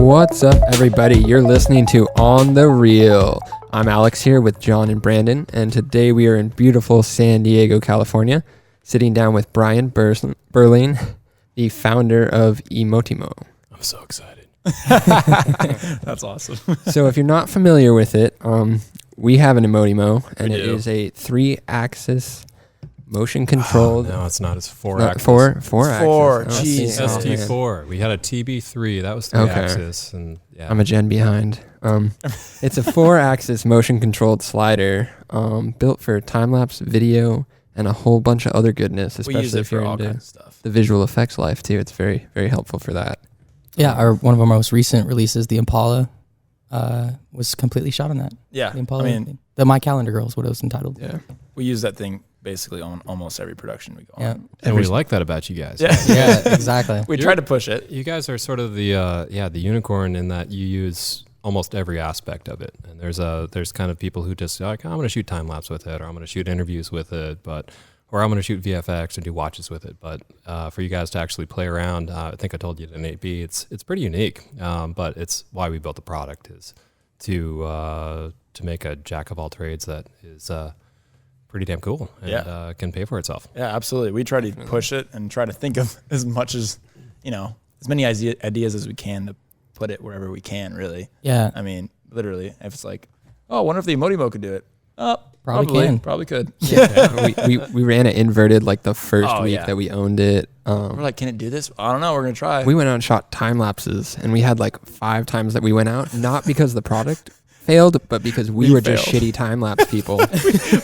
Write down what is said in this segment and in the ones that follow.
What's up, everybody? You're listening to On the Reel. I'm Alex here with John and Brandon, and today we are in beautiful San Diego, California, sitting down with Brian Burling, the founder of eMotimo. I'm so excited. That's awesome. So if you're not familiar with it, we have an eMotimo, and it is a 3-axis motion controlled. No, it's not. It's 4-axis. Four axis. Four. Oh, Jeez. ST4. We had a TB3. That was 3-axis. And yeah. I'm a gen behind. It's a 4-axis motion controlled slider built for time-lapse video and a whole bunch of other goodness, especially if you're into the visual effects life too. It's very, very helpful for that. Yeah, one of our most recent releases, the Impala, was completely shot on that. Yeah. The Impala, the My Calendar Girl is what it was entitled. Yeah. We use that thing basically on almost every production we go on. And we like that about you guys. Yeah, yeah, exactly. We try to push it. You guys are sort of the unicorn in that you use almost every aspect of it. And there's kind of people who just like, I'm going to shoot time lapse with it, or I'm going to shoot interviews with it, or I'm going to shoot VFX and do watches with it. But for you guys to actually play around, I think I told you at an 8B, it's pretty unique. But it's why we built the product is to make a jack of all trades that is pretty damn cool and can pay for itself. Yeah, absolutely. We try to push it and try to think of as much as, as many ideas as we can to put it wherever we can, really. Yeah. I mean, literally, if it's like, oh, I wonder if the eMotimo could do it. Probably could. Yeah. we ran it inverted like the first week that we owned it. We're like, can it do this? I don't know. We're going to try. We went out and shot time lapses, and we had like 5 times that we went out, not because the product failed, but because we were just shitty time lapse people.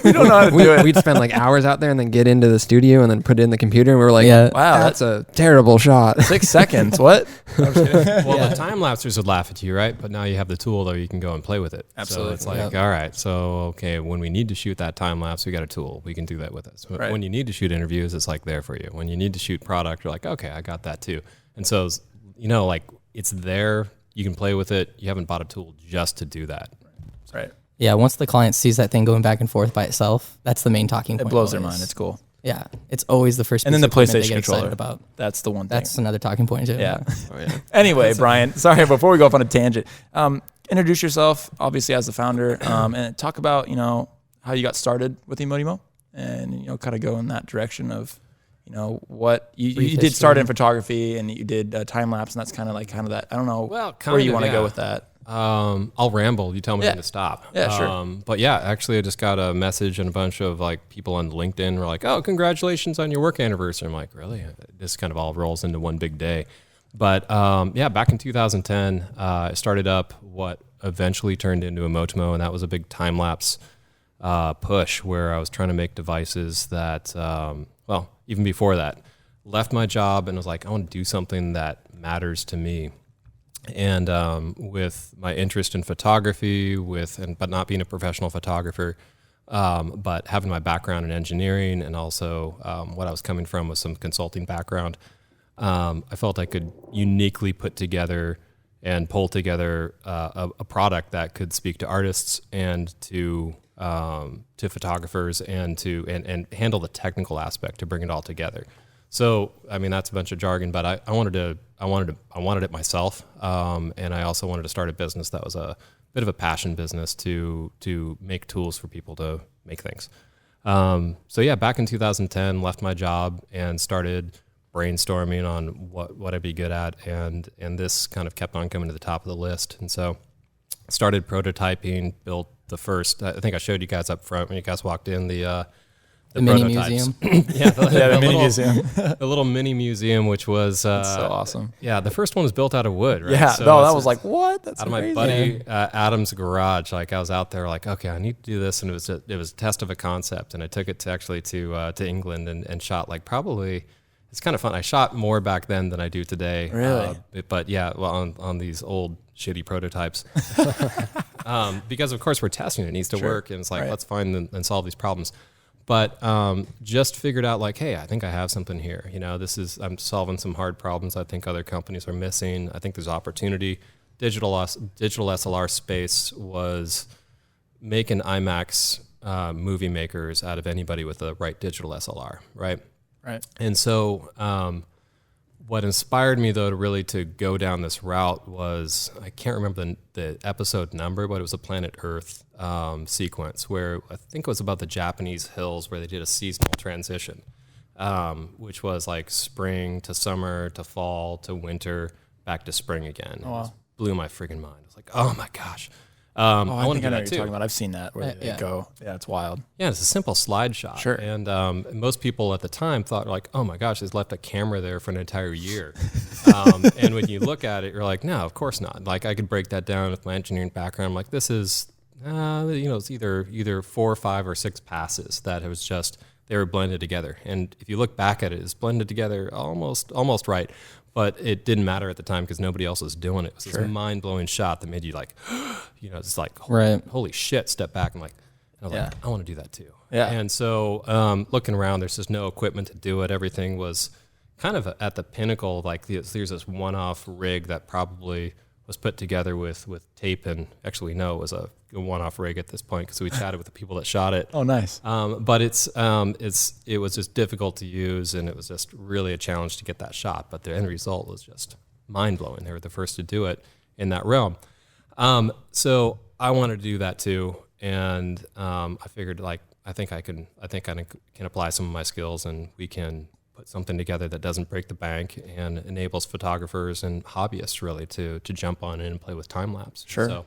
We don't know how to do it. We'd spend like hours out there and then get into the studio and then put it in the computer, and we were like, wow, that's a terrible shot. 6 seconds. What? Well, the time lapsers would laugh at you, right? But now you have the tool that you can go and play with it. Absolutely. So it's like, all right, so when we need to shoot that time lapse, we got a tool. We can do that with us. Right. When you need to shoot interviews, it's like there for you. When you need to shoot product, you're like, okay, I got that too. And so, like it's there. You can play with it. You haven't bought a tool just to do that. Right. Yeah, once the client sees that thing going back and forth by itself, that's the main talking point. It blows their mind. It's cool. Yeah, it's always the first. And then the PlayStation controller. About. That's the one thing. That's another talking point too. Yeah. Anyway, Brian, sorry, before we go off on a tangent, introduce yourself, obviously as the founder, and talk about how you got started with eMotimo, and kind of go in that direction of what you did start in photography, and you did time lapse, and that's kind of that. I don't know where you want to go with that. I'll ramble. You tell me when to stop. Yeah, sure. But yeah, actually, I just got a message and a bunch of like people on LinkedIn were like, "Oh, congratulations on your work anniversary." I'm like, really? This kind of all rolls into one big day. But back in 2010, I started up what eventually turned into eMotimo, and that was a big time lapse push where I was trying to make devices that, even before that, left my job and was like, I want to do something that matters to me. And with my interest in photography, but not being a professional photographer, but having my background in engineering, and also what I was coming from was some consulting background, I felt I could uniquely put together and pull together a product that could speak to artists and to photographers and handle the technical aspect to bring it all together. So, that's a bunch of jargon, but I wanted it myself. And I also wanted to start a business that was a bit of a passion business to make tools for people to make things. Back in 2010, left my job and started brainstorming on what I'd be good at. And this kind of kept on coming to the top of the list. And so started prototyping, built the first, I think I showed you guys up front when you guys walked in the mini museum. The mini museum. The little mini museum, which was that's so awesome. Yeah, the first one was built out of wood, right? Yeah, so that was like, what? That's out of crazy. my buddy Adam's garage. Like I was out there, like, okay, I need to do this, and it was a test of a concept, and I took it to England and shot like probably. It's kind of fun. I shot more back then than I do today. Really? But yeah, well, on these old shitty prototypes, because of course we're testing it needs to work, and it's like let's find and solve these problems. But just figured out like, hey, I think I have something here. I'm solving some hard problems I think other companies are missing. I think there's opportunity. Digital SLR space was making IMAX movie makers out of anybody with the right digital SLR, right? Right. And so what inspired me though to go down this route was, I can't remember the episode number, but it was a Planet Earth sequence where I think it was about the Japanese hills where they did a seasonal transition, which was like spring to summer to fall to winter back to spring again. Oh, wow. It blew my freaking mind. I was like, oh my gosh. I want to think do I know that what too. you're talking about. I've seen that where they Yeah. go. Yeah, it's wild. Yeah, it's a simple slide shot. Sure. And most people at the time thought like, oh my gosh, he's left a camera there for an entire year. And when you look at it, you're like, no, of course not. Like I could break that down with my engineering background. I'm like, this is, it's either 4 or 5 or 6 passes that it was just, they were blended together. And if you look back at it, it's blended together almost right. But it didn't matter at the time because nobody else was doing it. It was this mind-blowing shot that made you like, it's like, holy shit, step back. And I was like, I want to do that too. Yeah. And so looking around, there's just no equipment to do it. Everything was kind of at the pinnacle. Like there's this one-off rig that probably was put together with tape. And actually, no, it was a one-off rig at this point because we chatted with the people that shot it. Oh, nice. But it was just difficult to use, and it was just really a challenge to get that shot. But the end result was just mind-blowing. They were the first to do it in that realm. So I wanted to do that too, and I figured like I think I can apply some of my skills, and we can put something together that doesn't break the bank and enables photographers and hobbyists really to jump on in and play with time lapse. Sure. So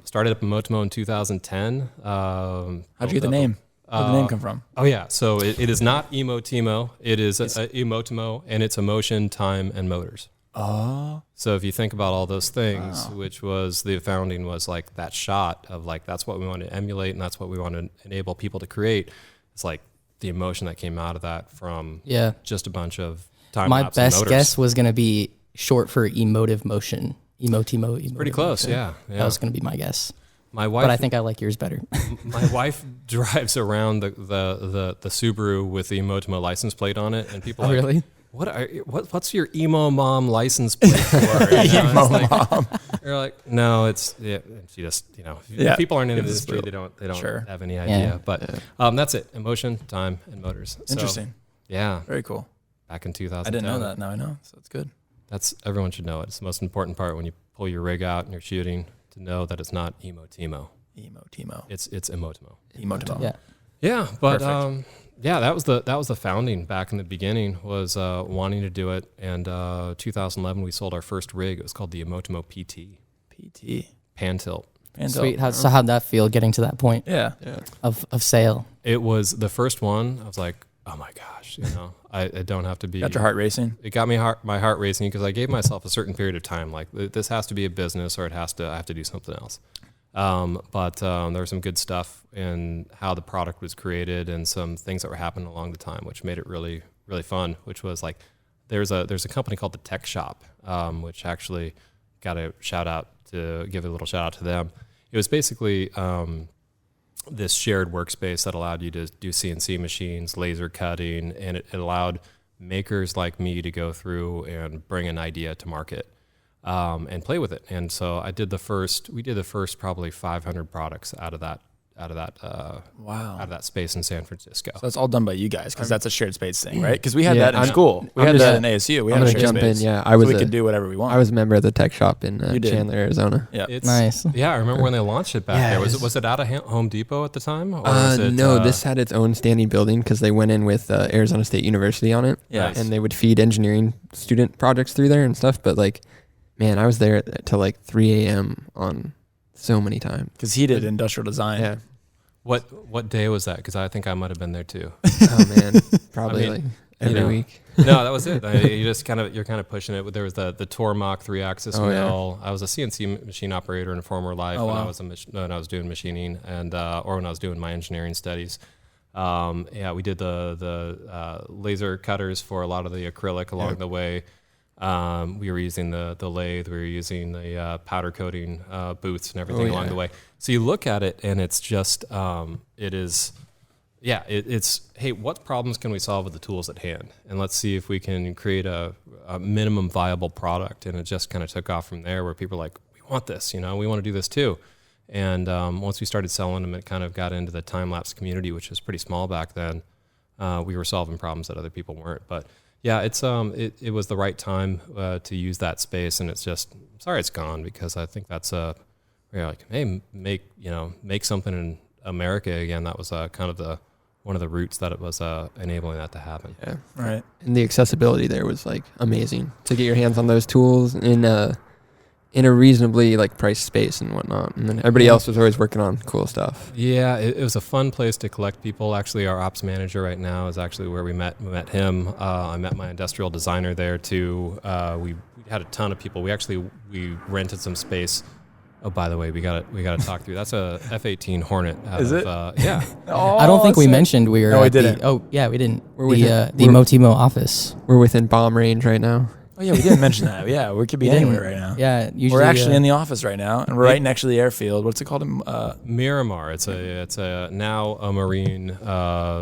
started up eMotimo in 2010. How'd you get the name? Where'd the name come from? Oh yeah, so it is not eMotimo. It is eMotimo, and it's emotion, time, and motors. Oh. So if you think about all those things, which was the founding was like that shot of like that's what we want to emulate and that's what we want to enable people to create. It's like the emotion that came out of that from just a bunch of time My lapse and best motors. guess was going to be short for emotive motion. eMotimo. It's pretty close, yeah. That was going to be my guess. My wife, But I think I like yours better. my wife drives around the Subaru with the eMotimo license plate on it, and people are like, Really? What's your emo mom license plate for? Emo mom. You're like, no, it's she just people aren't in the industry, they don't have any idea. Yeah. But that's it. Emotion, time, and motors. Interesting. So, yeah. Very cool. Back in 2010. I didn't know that. Now I know. So it's good. Everyone should know it. It's the most important part when you pull your rig out and you're shooting to know that it's not eMotimo. eMotimo. It's eMotimo. eMotimo. Yeah. Yeah, but Perfect. that was the founding back in the beginning was wanting to do it, and 2011 we sold our first rig. It was called the eMotimo PT. PT. Pan tilt. Sweet. So how'd that feel getting to that point of sale? It was the first one. I was like, oh my gosh, I don't have to be. Got your heart racing? It got my heart racing because I gave myself a certain period of time. Like this has to be a business, or I have to do something else. But there was some good stuff in how the product was created and some things that were happening along the time, which made it really, really fun, which was like, there's a company called the Tech Shop, which actually got a give a little shout out to them. It was basically, this shared workspace that allowed you to do CNC machines, laser cutting, and it allowed makers like me to go through and bring an idea to market. And play with it. And so we did the first probably 500 products out of that space in San Francisco. So that's all done by you guys because that's a shared space thing, right? Because we had that in school. We had that in ASU. We I'm had a gonna shared jump space. in. Yeah, So we could do whatever we want. I was a member of the tech shop in You did. Chandler, Arizona. Yeah. It's Nice. Yeah, I remember when they launched it back there. Was it out of Home Depot at the time? Or was it, No, this had its own standing building because they went in with Arizona State University on it. Yeah. Nice. And they would feed engineering student projects through there and stuff. But like, man, I was there till like 3 a.m. on so many times. Because he did industrial design. Yeah. What day was that? Because I think I might have been there too. Oh man, probably like every week. No, that was it. You're kind of pushing it. There was the Tormach 3-axis Oh, yeah. mill. I was a CNC machine operator in a former life Oh, when wow. when I was doing machining and or when I was doing my engineering studies. We did the laser cutters for a lot of the acrylic along the way. We were using the lathe. We were using the powder coating booths and everything along the way. So you look at it, and it's just it's hey, what problems can we solve with the tools at hand, and let's see if we can create a minimum viable product. And it just kind of took off from there, where people are like, we want this, we want to do this too. And once we started selling them, it kind of got into the time lapse community, which was pretty small back then. We were solving problems that other people weren't, but Yeah, it was the right time to use that space, and it's just sorry it's gone, because I think that's like, hey, make something in America again. That was kind of one of the roots that it was enabling that to happen. Yeah, Right. and the accessibility there was like amazing to get your hands on those tools in a reasonably like priced space and whatnot. And then everybody else was always working on cool stuff. Yeah, it was a fun place to collect people. Actually, our ops manager right now is actually where we met him. I met my industrial designer there too. We had a ton of people. We rented some space. Oh, by the way, we gotta talk through. That's a F-18 Hornet. Is it? Yeah. Oh, I don't think we mentioned we were. No, we at didn't. We didn't. We're within- The eMotimo office. We're within bomb range right now. Oh yeah, we didn't mention that. Yeah, we could be We anywhere didn't. right now. Yeah, usually We're actually in the office right now, and we're right next to the airfield. What's it called? Miramar. It's a now a Marine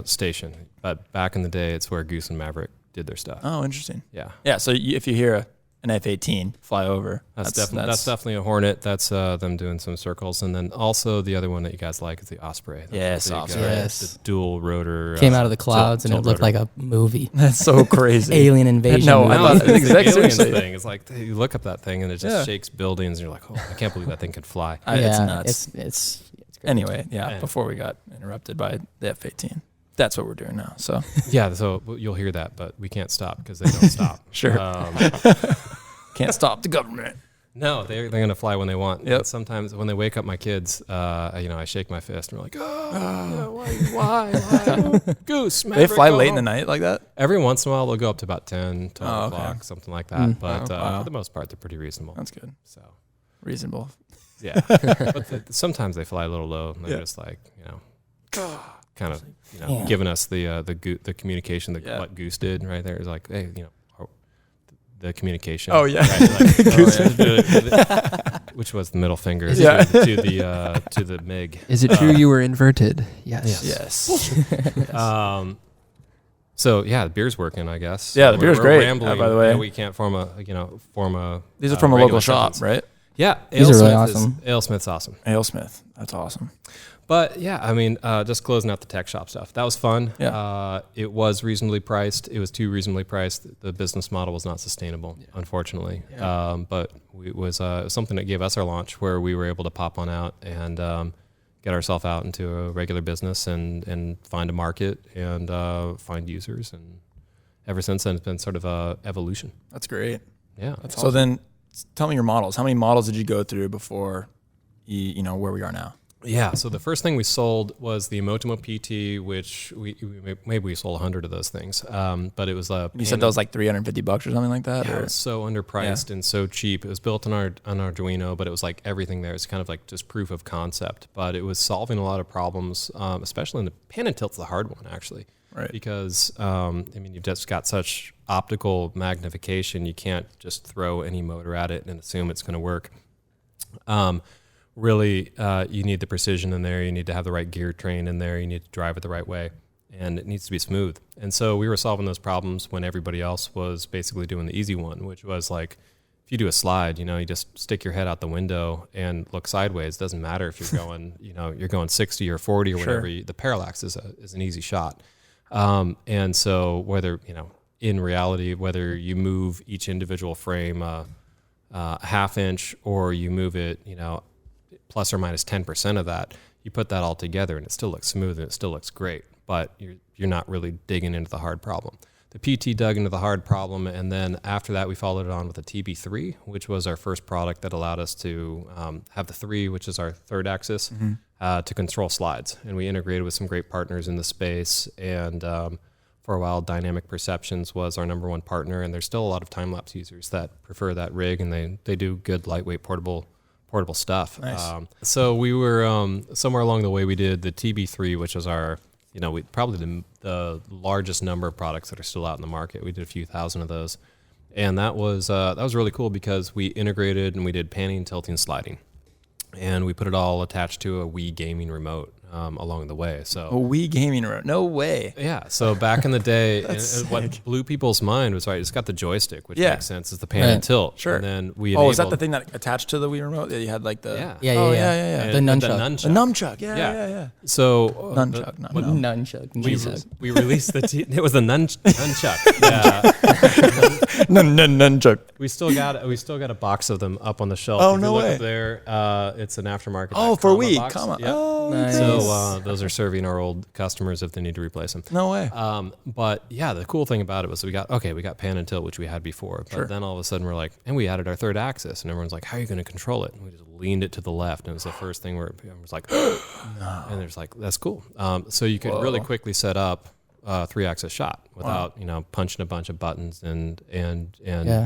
station, but back in the day, it's where Goose and Maverick did their stuff. Oh, interesting. Yeah. Yeah. So if you hear an F-18 fly over, That's definitely a Hornet. That's them doing some circles, and then also the other one that you guys like is the Osprey. Yes, big, Osprey. the dual rotor. came out of the clouds and it tilt looked rotor. like a movie. That's so crazy. Alien invasion. No, I movie. thought It's the exactly. aliens Seriously. thing. It's like you look up that thing and it just shakes buildings, and you're like, oh, I can't believe that thing could fly. It's nuts. It's great. Anyway, yeah. Yeah. Before we got interrupted by the F-18, that's what we're doing now. So Yeah, so you'll hear that, but we can't stop because they don't stop. Sure. Can't stop the government. No, they're going to fly when they want. Yep. And sometimes when they wake up my kids, I shake my fist and we're like, why? Goose, They Maverick, fly go late in home. the night like that. Every once in a while, they'll go up to about 10, 12 Oh, okay. o'clock, something like that. But Wow. for the most part, they're pretty reasonable. That's good. So, Reasonable. yeah. But sometimes they fly a little low, and they're Yeah. just like, kind of, Yeah. giving us the communication that Yeah. what Goose did right there is like, hey, the communication. Oh, yeah. Right, like, Goose. which was the middle finger Yeah. to the MiG. Is it true you were inverted? Yes. Yes. So yeah, the beer's working, I guess. Yeah, the beer's We're great, rambling, by the way. we can't form a. These are from a regular local shop, sentence. right? Yeah, These are really AleSmith awesome. AleSmith's awesome. AleSmith. That's awesome. But yeah, I mean, just closing out the tech shop stuff. That was fun. Yeah. It was reasonably priced. It was too reasonably priced. The business model was not sustainable, unfortunately. Yeah. But it was something that gave us our launch where we were able to pop on out and get ourselves out into a regular business and find a market and find users. And ever since then, it's been sort of a evolution. That's great. Yeah. So then, tell me your models. How many models did you go through before you know where we are now? Yeah, so the first thing we sold was the eMotimo PT, which maybe we sold 100 of those things, but it was You said that was like $350 or something like that? Yeah, Or? it was so underpriced and so cheap. It was built on Arduino, but it was like everything there. It's kind of like just proof of concept, but it was solving a lot of problems, especially in the pan and tilt's the hard one actually, Right. because you've just got such optical magnification. You can't just throw any motor at it and assume it's going to work. Really, you need the precision in there. You need to have the right gear train in there. You need to drive it the right way, and it needs to be smooth. And so we were solving those problems when everybody else was basically doing the easy one, which was like, if you do a slide, you just stick your head out the window and look sideways. It doesn't matter if you're going, you're going 60 or 40 or whatever. The parallax is an easy shot. And so whether, in reality, whether you move each individual frame a half inch or you move it, plus or minus 10% of that, you put that all together and it still looks smooth and it still looks great, but you're not really digging into the hard problem. The PT dug into the hard problem, and then after that we followed it on with a TB3, which was our first product that allowed us to have the 3, which is our third axis, to control slides. And we integrated with some great partners in the space, and for a while Dynamic Perceptions was our number one partner, and there's still a lot of time-lapse users that prefer that rig, and they do good lightweight portable stuff. Nice. So we were somewhere along the way we did the TB3, which is our, we probably the largest number of products that are still out in the market. We did a few thousand of those, and that was really cool because we integrated and we did panning, tilting, sliding, and we put it all attached to a Wii gaming remote along the way. So A Wii gaming remote? No way. yeah. So back in the day, and That's what sick. blew people's mind was, right, it's got the joystick, which Yeah. makes sense. It's the pan and Right. tilt. Sure. And then we Oh, is that the enabled- thing that attached to the Wii remote? That you had like the Yeah. Yeah, Oh, yeah. yeah. The And nunchuck. The nunchuck. Yeah. So Nunchuck, not what- num. Nunchuck. we, Jesus. we released it was the nunchuck. Yeah. None joke. We still got a box of them up on the shelf. Oh, If no you look way. up there, it's an aftermarket. Oh, for Wii, box. comma. Yep. Oh, Nice. So those are serving our old customers if they need to replace them. no way. But yeah, the cool thing about it was we got pan and tilt, which we had before, but Sure. then all of a sudden we're like, and we added our third axis, and everyone's like, how are you going to control it? And we just leaned it to the left, and it was the first thing where everyone was like, and there's like, that's cool. So you could really quickly set up a 3-axis shot without punching a bunch of buttons and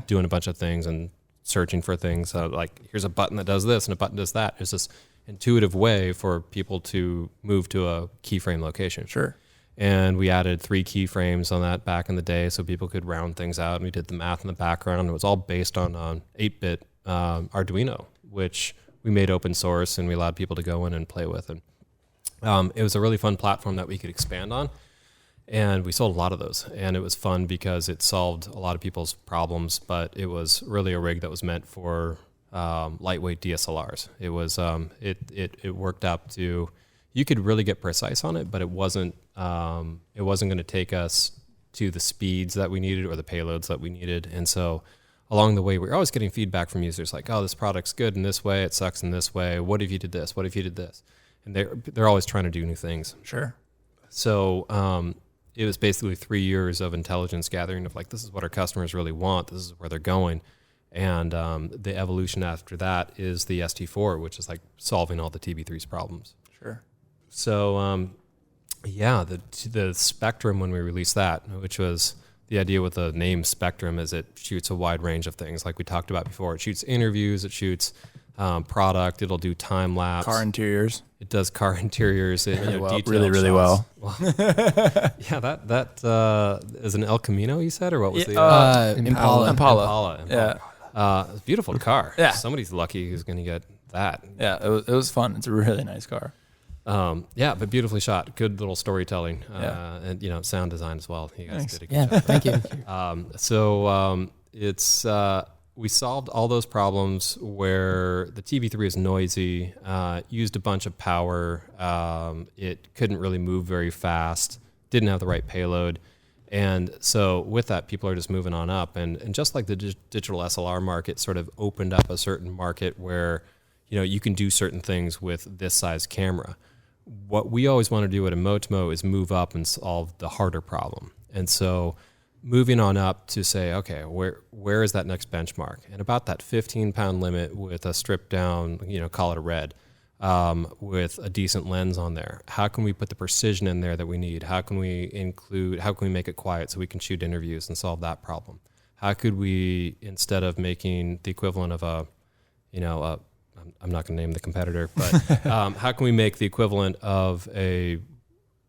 doing a bunch of things and searching for things. Like here's a button that does this and a button does that. It's this intuitive way for people to move to a keyframe location. Sure. And we added 3 keyframes on that back in the day so people could round things out. And we did the math in the background. It was all based on 8-bit Arduino, which we made open source and we allowed people to go in and play with. And it was a really fun platform that we could expand on. And we sold a lot of those. And it was fun because it solved a lot of people's problems, but it was really a rig that was meant for lightweight DSLRs. It was it worked up to, you could really get precise on it, but it wasn't going to take us to the speeds that we needed or the payloads that we needed. And so along the way, we were always getting feedback from users like, oh, this product's good in this way, it sucks in this way. What if you did this? What if you did this? And they're always trying to do new things. Sure. So it was basically 3 years of intelligence gathering of like, this is what our customers really want. This is where they're going. And the evolution after that is the ST4, which is like solving all the TB3's problems. Sure. So, the Spectrum, when we released that, which was the idea with the name Spectrum, is it shoots a wide range of things. Like we talked about before, it shoots interviews, it shoots product, it'll do time lapse. Car interiors. It does car interiors. Really well. Detailed Really shots. well. Yeah, that is an El Camino, you said, or what was the Impala. Impala. Yeah. It's a beautiful car. Yeah. Somebody's lucky who's going to get that. Yeah, it was fun. It's a really nice car. But beautifully shot. Good little storytelling. Yeah. And sound design as well. You guys Thanks. did a good Yeah, job. thank you. It's we solved all those problems where the TB3 is noisy, used a bunch of power, it couldn't really move very fast, didn't have the right payload. And so with that, people are just moving on up. And just like the digital SLR market sort of opened up a certain market where, you can do certain things with this size camera. What we always want to do at eMotimo is move up and solve the harder problem. And so moving on up to say, okay, where is that next benchmark? And about that 15-pound limit with a stripped down, call it a red, with a decent lens on there. How can we put the precision in there that we need? How can we make it quiet so we can shoot interviews and solve that problem? How could we, instead of making the equivalent of I'm not going to name the competitor, but how can we make the equivalent of a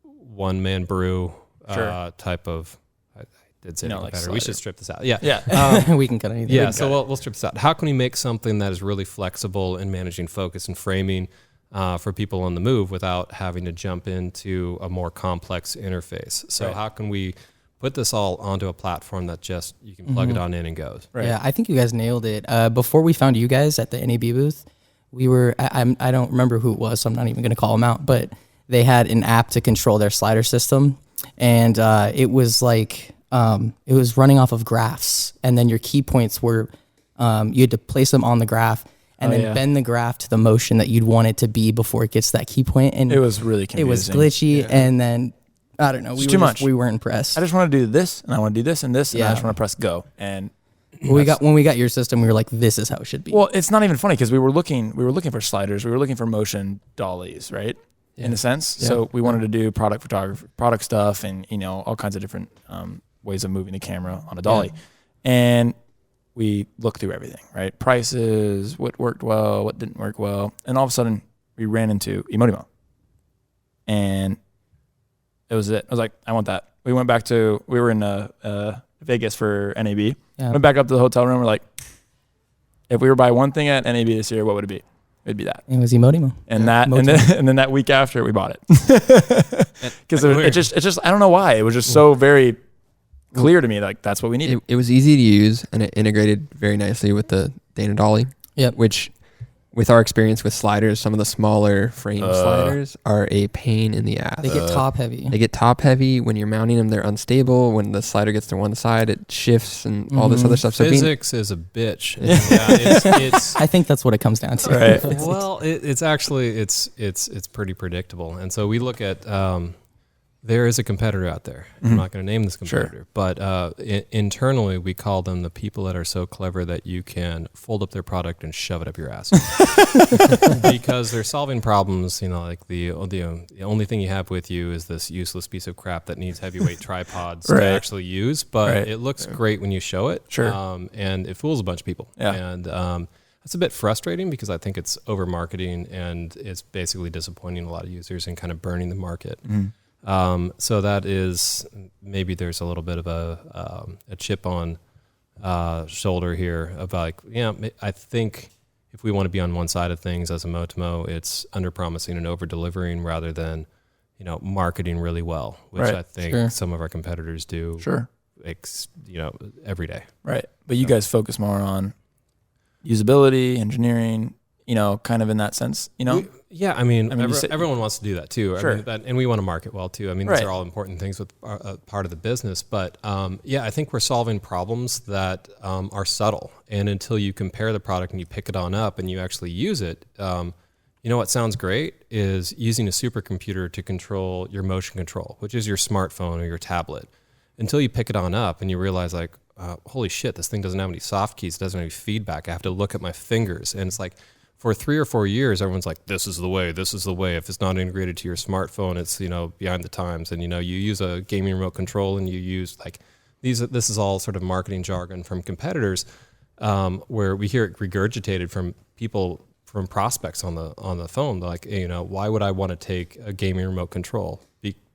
one-man brew type of, I did say competitor. We should strip this out. Yeah. Yeah. We can cut anything. Yeah, so we'll strip this out. How can we make something that is really flexible in managing focus and framing for people on the move without having to jump into a more complex interface? So how can we put this all onto a platform that just you can plug it on in and goes? Right. Yeah, I think you guys nailed it. Before we found you guys at the NAB booth, we were, I don't remember who it was, so I'm not even going to call them out, but they had an app to control their slider system. And it was like, it was running off of graphs. And then your key points were, you had to place them on the graph and bend the graph to the motion that you'd want it to be before it gets to that key point. And It was really confusing. it was glitchy. And then, I don't know, we weren't impressed. I just want to do this, and I want to do this and this, and I Yeah. just want to press go. And when we got your system, we were like, this is how it should be. well, it's not even funny because we were looking for sliders, we were looking for motion dollies, right? In a sense. Yeah. So we wanted to do product photography, product stuff, and all kinds of different ways of moving the camera on a dolly. And we looked through everything, right? Prices, what worked well, what didn't work well, and all of a sudden we ran into eMotimo, and it was it. I was like, I want that. We went back to, we were in Vegas for NAB. Yeah. Went back up to the hotel room. We're like, if we were buy one thing at NAB this year, what would it be? It'd be that. It was eMotimo. And then that week after, we bought it. Because it just I don't know why. It was just so very clear to me, like that's what we needed. It was easy to use, and it integrated very nicely with the Dana Dolly. Yep. Which with our experience with sliders, some of the smaller frame sliders are a pain in the ass. They get top heavy. They get top heavy. When you're mounting them, they're unstable. When the slider gets to one side, it shifts and all this other stuff. So physics is a bitch. It's I think that's what it comes down to. Right. well, it's actually it's pretty predictable. And so we look at there is a competitor out there. I'm not going to name this competitor, but internally we call them the people that are so clever that you can fold up their product and shove it up your ass because they're solving problems. Like the only thing you have with you is this useless piece of crap that needs heavyweight tripods to actually use, but it looks great when you show it. And it fools a bunch of people. And it's a bit frustrating because I think it's over marketing and it's basically disappointing a lot of users and kind of burning the market. So that is, maybe there's a little bit of a chip on shoulder here of like, I think if we want to be on one side of things as eMotimo, it's under promising and over delivering rather than, marketing really well, which I think some of our competitors do. Every day. Right. But you guys focus more on usability, engineering, kind of in that sense, everyone wants to do that too. And we want to market well too. These are all important things with part of the business. But I think we're solving problems that are subtle. And until you compare the product and you pick it on up and you actually use it, what sounds great is using a supercomputer to control your motion control, which is your smartphone or your tablet. Until you pick it on up and you realize like, holy shit, this thing doesn't have any soft keys, it doesn't have any feedback. I have to look at my fingers. And it's like, for 3 or 4 years, everyone's like, this is the way. If it's not integrated to your smartphone, it's, behind the times. And, you use a gaming remote control and you use like this is all sort of marketing jargon from competitors, where we hear it regurgitated from people, from prospects on the phone. They're like, why would I want to take a gaming remote control?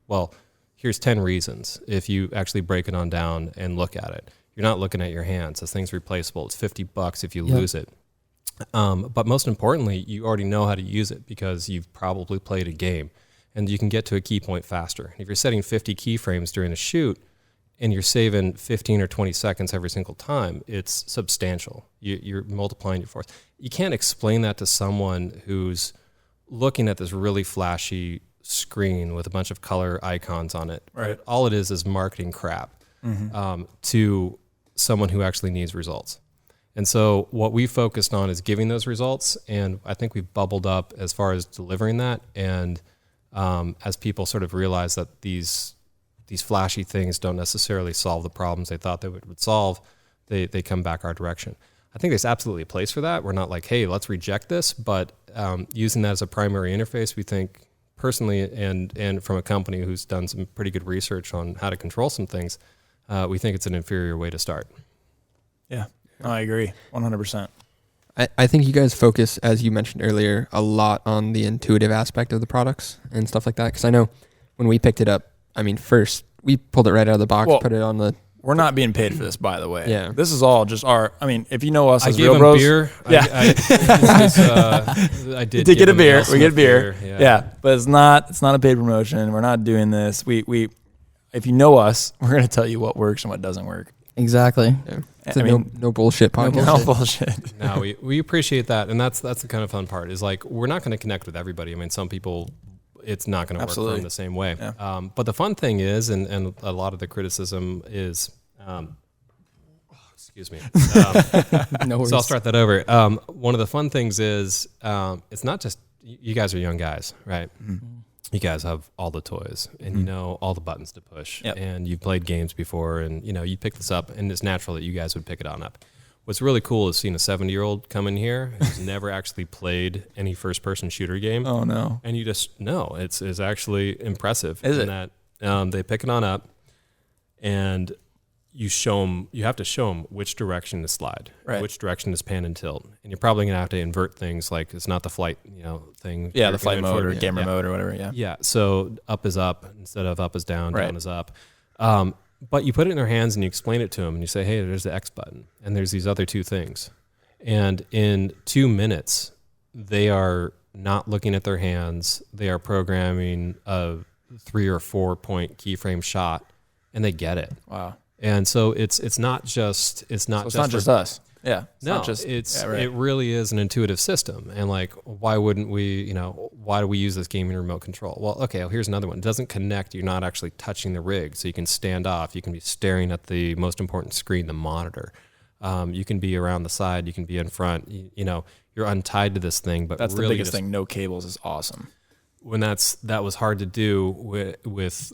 Well, here's 10 reasons. If you actually break it on down and look at it, you're not looking at your hands. This thing's replaceable. It's $50 if you lose it. But most importantly, you already know how to use it because you've probably played a game and you can get to a key point faster. If you're setting 50 keyframes during a shoot and you're saving 15 or 20 seconds every single time, it's substantial. You're multiplying your force. You can't explain that to someone who's looking at this really flashy screen with a bunch of color icons on it. Right. All it is marketing crap to someone who actually needs results. And so what we focused on is giving those results, and I think we've bubbled up as far as delivering that. And as people sort of realize that these flashy things don't necessarily solve the problems they thought they would solve, they come back our direction. I think there's absolutely a place for that. We're not like, hey, let's reject this, but using that as a primary interface, we think personally, and from a company who's done some pretty good research on how to control some things, we think it's an inferior way to start. Yeah. I agree, 100%. I think you guys focus, as you mentioned earlier, a lot on the intuitive aspect of the products and stuff like that. Because I know when we picked it up, first we pulled it right out of the box, put it on the... We're not being paid for this, by the way. Yeah. This is all just our... if you know us as Reelbros... I gave him beer. Yeah. I did get a beer. We get a beer. Yeah. But it's not a paid promotion. We're not doing this. We if you know us, we're going to tell you what works and what doesn't work. Exactly. Yeah. It's no bullshit podcast. No bullshit. No, we appreciate that, and that's the kind of fun part. Is like we're not going to connect with everybody. Some people, it's not going to work for them the same way. Yeah. But the fun thing is, and a lot of the criticism is, excuse me. No worries. So I'll start that over. One of the fun things is, it's not just you guys are young guys, right? Mm-hmm. You guys have all the toys and you know all the buttons to push and you've played games before and you pick this up and it's natural that you guys would pick it on up. What's really cool is seeing a 70-year-old come in here who's never actually played any first-person shooter game. Oh no! And you just know it's actually impressive. Is it? That they pick it on up and you have to show them which direction to slide, which direction to pan and tilt. And you're probably going to have to invert things like it's not the flight, thing. Yeah, the flight mode or camera mode or whatever, yeah. Yeah, so up is up instead of up is down, down is up. But you put it in their hands and you explain it to them and you say, hey, there's the X button and there's these other two things. And in 2 minutes, they are not looking at their hands. They are programming a 3 or 4 point keyframe shot and they get it. Wow. And so it's not just us. Yeah. It's No, not just, it really is an intuitive system. And like, why wouldn't we, why do we use this gaming remote control? Well, okay, well, here's another one. It doesn't connect. You're not actually touching the rig. So you can stand off. You can be staring at the most important screen, the monitor. You can be around the side. You can be in front. You're untied to this thing. But that's really the biggest thing. No cables is awesome. When that was hard to do with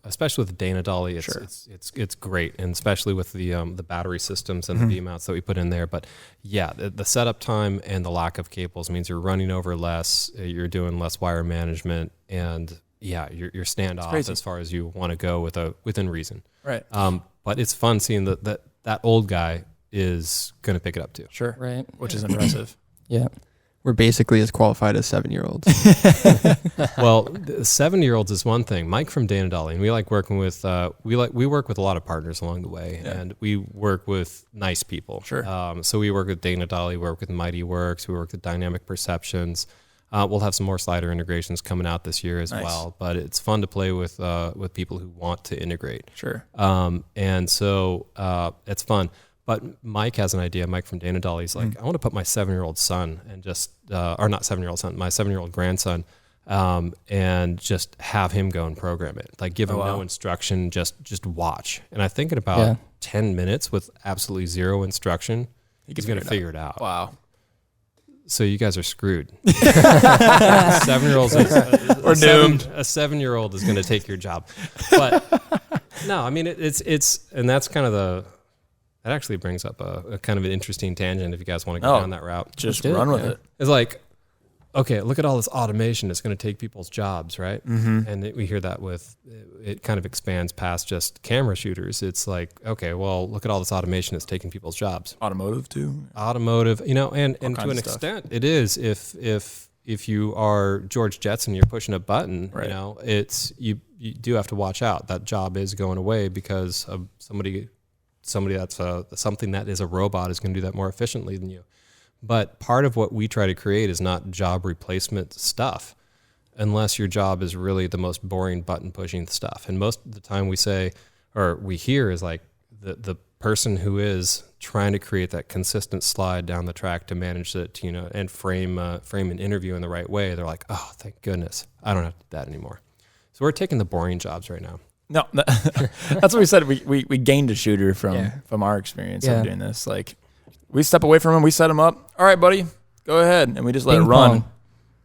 especially with Dana Dolly, it's great, and especially with the battery systems and the V mounts that we put in there. But yeah, the setup time and the lack of cables means you're running over less, you're doing less wire management, and yeah, you're standoff as far as you want to go within reason. Right. But it's fun seeing that old guy is going to pick it up too. Sure. Right. Which is impressive. Yeah. We're basically as qualified as 7-year-olds. Well, 7-year-olds is one thing. Mike from Dana Dolly, and we like working with we work with a lot of partners along the way, and we work with nice people. Sure. So we work with Dana Dolly, we work with Mighty Works, we work with Dynamic Perceptions. We'll have some more slider integrations coming out this year as well. But it's fun to play with people who want to integrate. Sure. And so it's fun. But Mike has an idea. Mike from Dana Dolly, he's like, I want to put my 7-year-old son and just, or not 7-year-old son, my 7-year-old grandson, and just have him go and program it. Like give him no instruction, just watch. And I think in about 10 minutes with absolutely zero instruction, he's going to figure it out. Wow. So you guys are screwed. 7-year-olds, we're doomed. A 7-year-old is going to take your job. But no, I mean, it's, and that's kind of that actually brings up a kind of an interesting tangent if you guys want to go down that route. Just run with it. It's like, okay, look at all this automation. It's going to take people's jobs, right? Mm-hmm. And we hear that it kind of expands past just camera shooters. It's like, okay, well, look at all this automation that's taking people's jobs. Automotive too. Automotive, and to an extent it is. If you are George Jetson, you're pushing a button, it's, you do have to watch out. That job is going away because of somebody that's something that is a robot is going to do that more efficiently than you. But part of what we try to create is not job replacement stuff, unless your job is really the most boring button pushing stuff. And most of the time we say, or we hear, is like the person who is trying to create that consistent slide down the track to manage it, and frame an interview in the right way. They're like, oh, thank goodness, I don't have to do that anymore. So we're taking the boring jobs right now. No, that's what we said. We gained a shooter from our experience of doing this. Like, we step away from him, we set him up. All right, buddy, go ahead, and we just let it run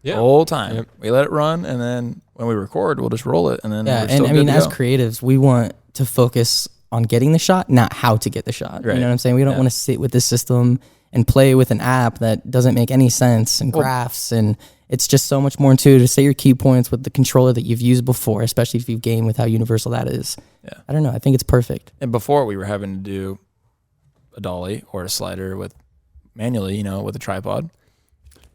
the whole time. Yep. We let it run, and then when we record, we'll just roll it, and then we're still and I mean, as creatives, we want to focus on getting the shot, not how to get the shot. Right. You know what I'm saying? We don't want to sit with the system and play with an app that doesn't make any sense and graphs, and it's just so much more intuitive. Say your key points with the controller that you've used before, especially if you've gamed with how universal that is. Yeah. I don't know. I think it's perfect. And before we were having to do a dolly or a slider with manually, with a tripod,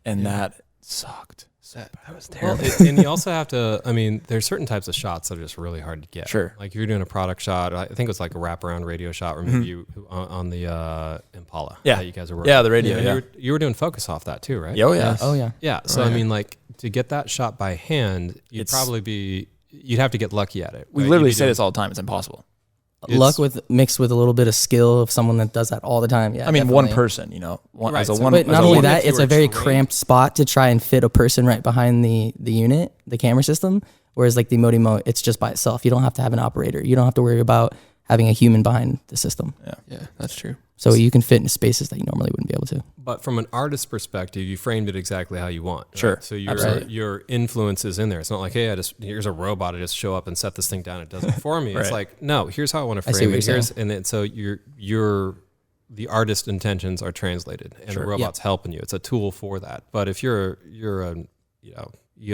and that sucked. That was terrible. Well, and you also have to, I mean, there's certain types of shots that are just really hard to get. Sure. Like if you're doing a product shot, I think it was like a wraparound radio shot, or maybe you on the Impala. Yeah. That you guys were working. Yeah, the radio. Yeah. You were doing focus off that too, right? Oh, yeah. Yes. Oh, yeah. Yeah. So, I mean, like to get that shot by hand, you'd have to get lucky at it. We literally say this all the time. It's impossible. Luck mixed with a little bit of skill of someone that does that all the time. Yeah, I mean, definitely. One person, Right. But not only that, it's a very cramped spot to try and fit a person right behind the unit, the camera system. Whereas like the eMotimo, it's just by itself. You don't have to have an operator. You don't have to worry about having a human behind the system. Yeah, that's true. So you can fit into spaces that you normally wouldn't be able to. But from an artist's perspective, you framed it exactly how you want. Right? Sure. So your influence is in there. It's not like, hey, here's a robot. I just show up and set this thing down. It does it for me. It's like, no, here's how I want to frame it. And then so the artist intentions are translated, and the robot's helping you. It's a tool for that. But if you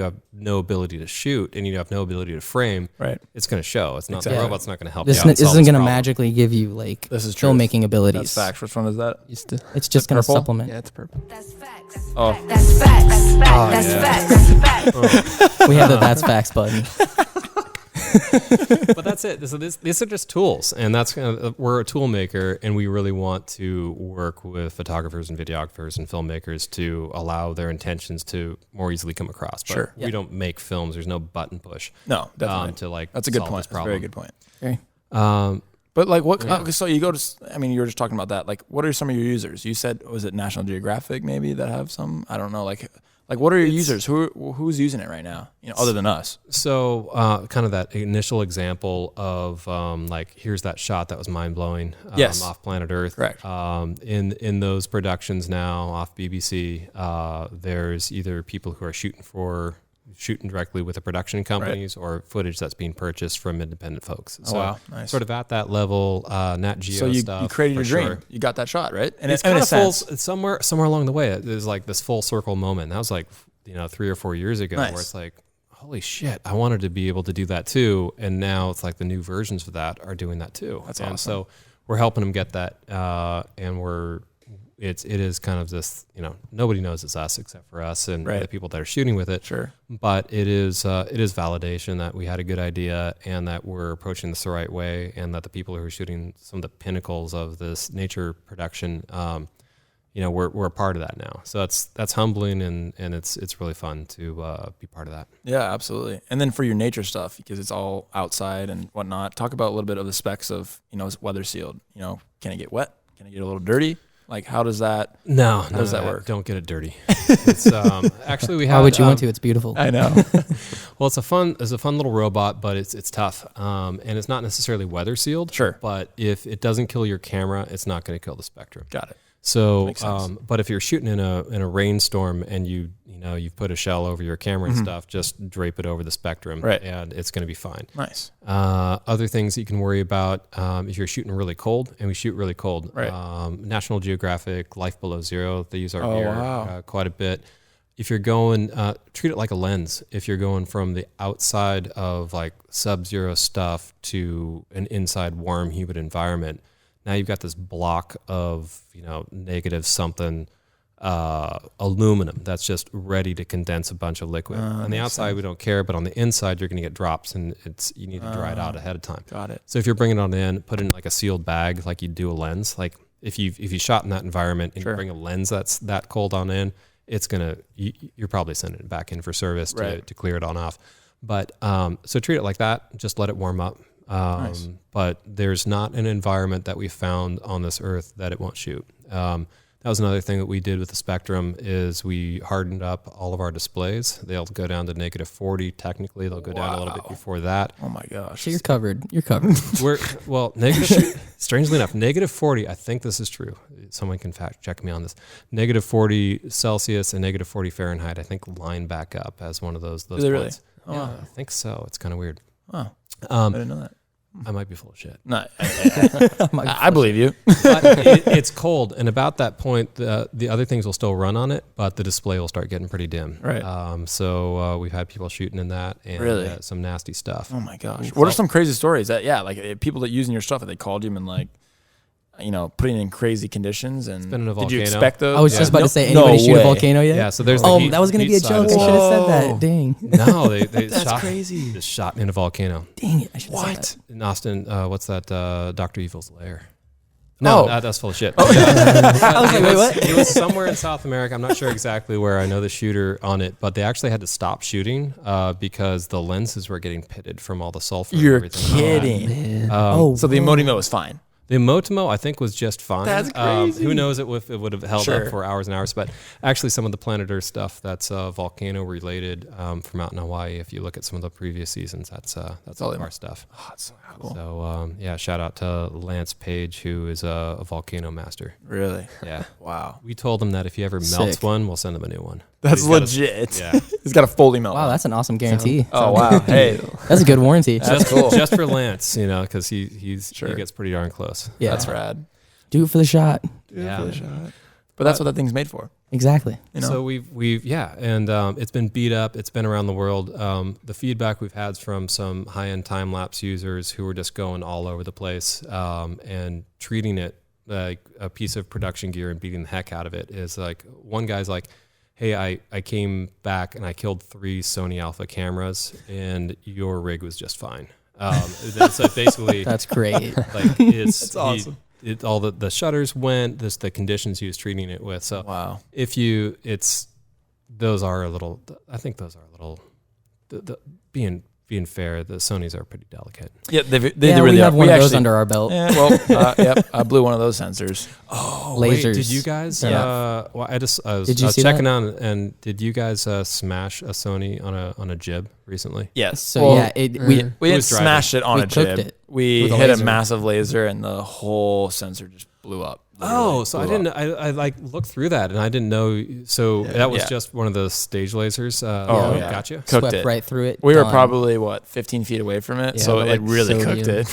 have no ability to shoot and you have no ability to frame, it's going to show. It's not the robot's not going to help you out. This isn't going to magically give you like filmmaking abilities. That's facts. Which one is that? It's just going to supplement. Yeah, it's purple. That's facts. Oh. That's facts. That's facts. That's facts. We have the that's facts button. But that's it. So these are just tools, and we're a tool maker, and we really want to work with photographers and videographers and filmmakers to allow their intentions to more easily come across. But we don't make films. There's no button push. No, definitely. To like that's a good solve point. This problem. That's a very good point. Okay. But like what? Okay, so you go to. I mean, you were just talking about that. Like, what are some of your users? You said was it National Geographic maybe that have some? I don't know. Like what are your users? Who's using it right now? Other than us. So kind of that initial example of like here's that shot that was mind blowing. Yes. Off planet Earth. Correct. In those productions now off BBC, there's either people who are shooting directly with the production companies or footage that's being purchased from independent folks. So wow, nice. Sort of at that level, Nat Geo So stuff. you created your dream. Sure. You got that shot, right? And It's kind of full, somewhere along the way. It was like this full circle moment. That was like 3 or 4 years ago, Nice. where it's like, holy shit, I wanted to be able to do that too. And now it's like the new versions of that are doing that too. That's and awesome. so we're helping them get that, and it is kind of this, nobody knows it's us except for us and Right. the people that are shooting with it. Sure. But it is validation that we had a good idea and that we're approaching this the right way, and that the people who are shooting some of the pinnacles of this nature production, we're a part of that now. So that's humbling and it's really fun to be part of that. Yeah, absolutely. And then for your nature stuff, because it's all outside and whatnot, talk about a little bit of the specs of, it's weather sealed. Can it get wet? Can it get a little dirty? Like, how does that? How does that work? Don't get it dirty. It's actually we have. Why would you want to? It's beautiful. I know. Well, it's a fun little robot, but it's tough, and it's not necessarily weather sealed. Sure. But if it doesn't kill your camera, it's not going to kill the spectrum. Got it. So, Makes sense. but if you're shooting in a rainstorm and you've put a shell over your camera and stuff, just drape it over the spectrum, Right. and it's going to be fine. Nice. Other things that you can worry about if you're shooting really cold, and we shoot really cold. Right. National Geographic, Life Below Zero, they use our Oh, gear wow. quite a bit. If you're going, treat it like a lens. If you're going from the outside of like sub-zero stuff to an inside warm, humid environment, now you've got this block of, negative something aluminum that's just ready to condense a bunch of liquid. On the outside, we don't care, but on the inside, you're going to get drops, and you need to dry it out ahead of time. Got it. So if you're bringing it on in, put it in like a sealed bag, like you do a lens. Like if you shot in that environment and Sure. you bring a lens that's that cold on in, you're probably sending it back in for service Right. to clear it on off. But so treat it like that. Just let it warm up. Nice. But there's not an environment that we found on this earth that it won't shoot. That was another thing that we did with the Spectrum is we hardened up all of our displays. They'll go down to -40. Technically, they'll go down a little bit before that. Oh my gosh. So you're covered. You're covered. Strangely enough, -40, I think this is true. Someone can fact check me on this. -40 Celsius and -40 Fahrenheit, I think, line back up as one of those Do they really? points. Oh, Yeah, wow. I think so. It's kind of weird. Wow. I didn't know that. I might be full of shit. No, I believe you. But it's cold, and about that point, the other things will still run on it, but the display will start getting pretty dim. Right. So we've had people shooting in that, and Really? some nasty stuff. Oh my gosh. What are some crazy stories that, people that using your stuff, that they called you and like, putting in crazy conditions and been in a did you volcano. expect those? I was just about to say, anybody shoot a volcano yet? Yeah, so there's the Oh, heat- that was going to be a heat side joke. I of it. should have said Whoa. that. Dang. No, they That's shot, crazy. just shot me in a volcano. Dang it. I should have said that. In Austin, what's that? Dr. Evil's lair. Oh. No, that's full of shit. I was like, wait, what? It was somewhere in South America. I'm not sure exactly where. I know the shooter on it, but they actually had to stop shooting because the lenses were getting pitted from all the sulfur. and You're everything. kidding. Um, So the eMotimo was fine. The eMotimo, I think, was just fine. That's crazy. Who knows if it would have held Sure. up for hours and hours. But actually, some of the Planet Earth stuff that's volcano related from out in Hawaii, if you look at some of the previous seasons, that's all of our stuff. Oh, that's so cool. So, shout out to Lance Page, who is a volcano master. Really? Yeah. Wow. We told him that if he ever melts Sick. one, we'll send him a new one. That's He's got a- legit. Yeah. He's got a fully melt. Wow, that's an awesome guarantee. Oh, wow. Hey, That's a good warranty. That's cool. Just for Lance, because he Sure. gets pretty darn close. Yeah. that's rad. Do it for the shot. Yeah. But that's what that thing's made for. Exactly. So we've and it's been beat up. It's been around the world. The feedback we've had from some high-end time-lapse users who are just going all over the place and treating it like a piece of production gear and beating the heck out of it is like, one guy's like, hey, I came back and I killed 3 Sony Alpha cameras and your rig was just fine. So basically, That's great. like it's That's awesome. all the shutters went, the conditions he was treating it with. So Wow. those are a little, I think those are a little, being being fair, the Sonys are pretty delicate. Yeah, they yeah, really we have are. one We of those actually- under our belt. Yeah, well, yep, I blew one of those sensors. Oh, Lasers. wait, did you guys? Yeah. Well, I was Did you see checking that? on, and did you guys smash a Sony on a jib recently? Yes. So Well, yeah, we Who didn't was driving? smash it on We a cooked jib. it We with a hit a laser. massive laser, and the whole sensor just blew up. Oh, so I Blew didn't. up. I like looked through that, and I didn't know. So that was Yeah. just one of the stage lasers. Oh, yeah. Gotcha. Cooked swept it. right through it. We were done. probably 15 feet away from it, Yeah, so but, it like, really sodium. cooked it.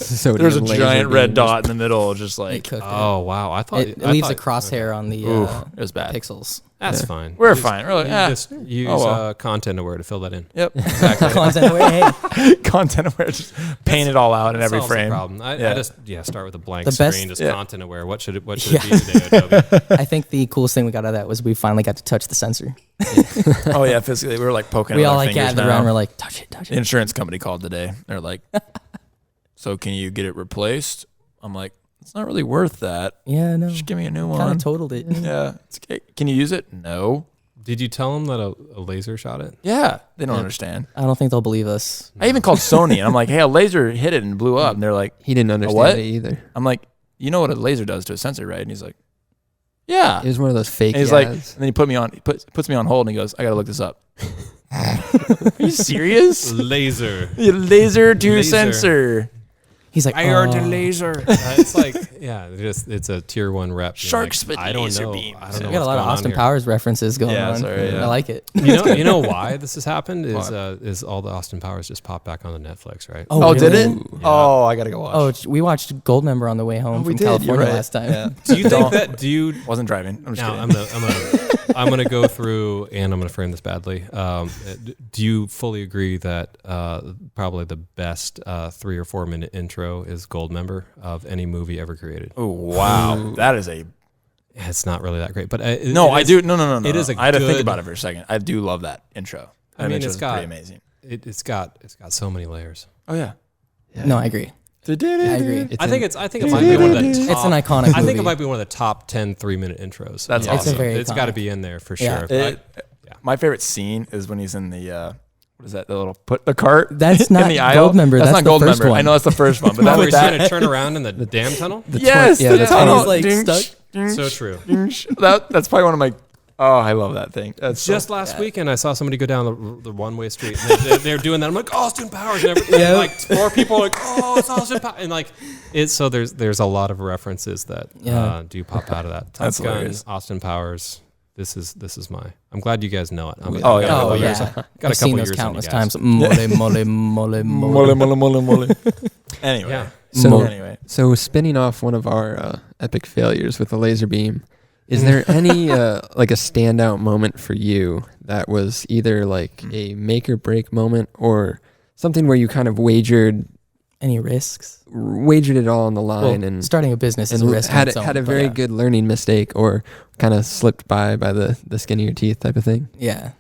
Sodium There's a laser giant red beam dot in the middle, just It like cooked Oh wow! I thought it. It I leaves a thought- crosshair on the oof, it was bad. pixels. That's Yeah. fine. We're You just- fine. We're like, you eh. just use Oh, well. content aware to fill that in. Yep, exactly. Content aware. Hey, Content aware, just paint it all out in every Solves the frame. problem. I Yeah. just start with a blank The screen, best- just Yeah. content aware. What should it be Yeah. today, Adobe? I think the coolest thing we got out of that was we finally got to touch the sensor. Oh yeah, physically, we were like poking. We with all our like fingers gathered now. around. We're like, touch it, touch The it. insurance company called today. They're like, "So can you get it replaced?" I'm like, "It's not really worth that. Yeah, no. Just give me a new Kind one." of totaled it. Yeah. It's okay. Can you use it? No. Did you tell them that a laser shot it? Yeah. They don't Yeah. understand. I don't think they'll believe us. I even called Sony and I'm like, "Hey, a laser hit it and blew up." And they're like, He didn't understand what? it either. "I'm like, you know what a laser does to a sensor, right?" And he's like, "Yeah." It was one of those fake And he's like, ads. and then he puts me on hold and he goes, "I gotta look this up." Are you serious? Laser. Laser to Laser. sensor. He's like, laser. It's like, yeah, it's a tier 1 rep. You're Shark like, spit I don't laser know. beams. I don't know We got a what's lot of going on Austin here. Powers references going Yeah, on. sorry, yeah. I like it. You know why this has happened is Why? is all the Austin Powers just popped back on the Netflix, right? Oh, did it? really? Yeah. Oh, I gotta go watch. Oh, we watched Goldmember on the way home from California last time. Yeah. Do you think that? Do you? Wasn't driving. I'm just Now kidding. I'm gonna go through, and I'm gonna frame this badly. Do you fully agree that probably the best 3 or 4 minute intro is Goldmember of any movie ever created? Oh wow, that is a It's not really that great, but no. I do no. It is a I had to think good- about it for a second. I do love that intro. I That mean, intro it's is got pretty amazing. It's got so many layers. Oh yeah. No, I agree. I agree. I think it might be one of the top. It's an iconic I think movie. it might be one of the top 10 3-minute intros. That's Yeah, awesome. It's a very It's got to iconic. be in there for Yeah. sure. My favorite scene is when he's in the what is that? The little the cart. That's in not the aisle. Goldmember, that's not the first Goldmember. one. I know that's the first one, but Where that he's was trying to that. turn around in the damn tunnel. Yes, yeah, the that's tunnel. when he's, like, Ding, stuck. ding, So true. ding. That's probably one of my. Oh, I love that thing. That's Just last weekend, I saw somebody go down the one-way street. And they're doing that. I'm like, Austin Powers, and everything. Yeah. Like 4 people are like, oh, it's Austin Powers, and like it's so there's a lot of references that Yeah. do pop out of that. Top That's Gun, hilarious. Austin Powers. This is my. I'm glad you guys know it. I mean, Oh, I've yeah. got a Oh couple yeah, years- got a I've couple seen those years on you countless guys. times. Mole. Anyway. Yeah. So anyway, So spinning off one of our epic failures with the laser beam, is there any like a standout moment for you that was either like a make or break moment or something where you kind of wagered Any risks? it all on the line Well, and starting a business is and a risk. had on its own, had a but very yeah. good learning mistake or kind of slipped by the skin of your teeth type of thing? Yeah.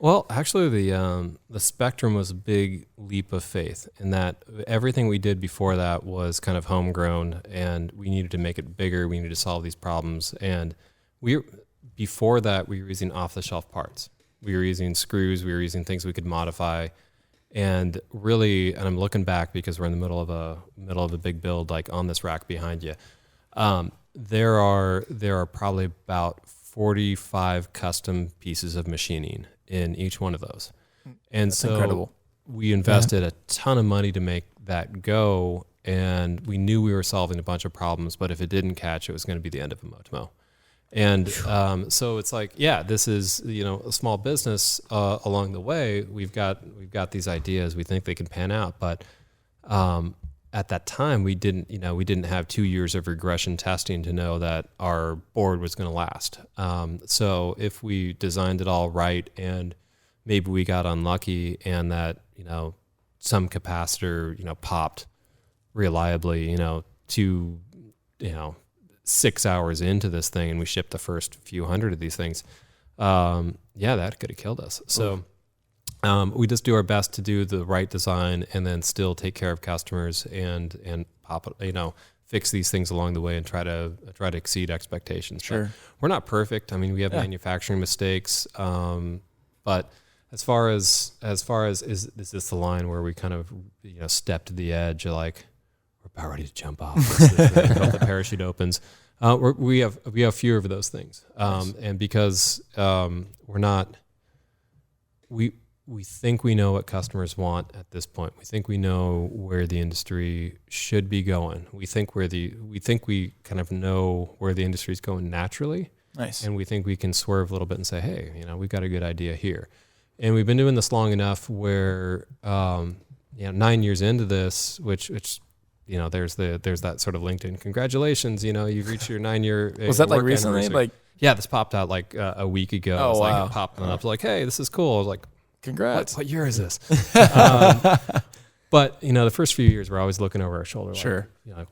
Well, actually, the Spectrum was a big leap of faith in that everything we did before that was kind of homegrown, and we needed to make it bigger. We needed to solve these problems, and before that we were using off-the-shelf parts. We were using screws. We were using things we could modify, and really, and I'm looking back because we're in the middle of a big build, like on this rack behind you. There are probably about 45 custom pieces of machining in each one of those. And so incredible. we invested a ton of money to make that go, and we knew we were solving a bunch of problems, but if it didn't catch, it was going to be the end of eMotimo. And so it's like, yeah, this is, a small business. Along the way, we've got these ideas. We think they can pan out, but at that time, we didn't have 2 years of regression testing to know that our board was going to last. So if we designed it all right, and maybe we got unlucky, and that some capacitor popped reliably, 6 hours into this thing, and we shipped the first few hundred of these things, that could have killed us. So we just do our best to do the right design and then still take care of customers and fix these things along the way and try to exceed expectations. Sure. But we're not perfect. I mean, we have manufacturing mistakes, but as far as is this the line where we kind of step to the edge, like we're about ready to jump off until the parachute opens. We have fewer of those things, and because we think we know what customers want at this point. We think we know where the industry should be going. We think we kind of know where the industry is going naturally. Nice. And we think we can swerve a little bit and say, hey, we've got a good idea here. And we've been doing this long enough where 9 years into this, which there's that sort of LinkedIn congratulations, you've reached your 9-year Was that like work recently? anniversary. Like, yeah, this popped out like a week ago. Oh, It's wow. like it popped up like, hey, this is cool. I was like, congrats. what year is this? But the first few years we're always looking over our shoulder. Sure. Like,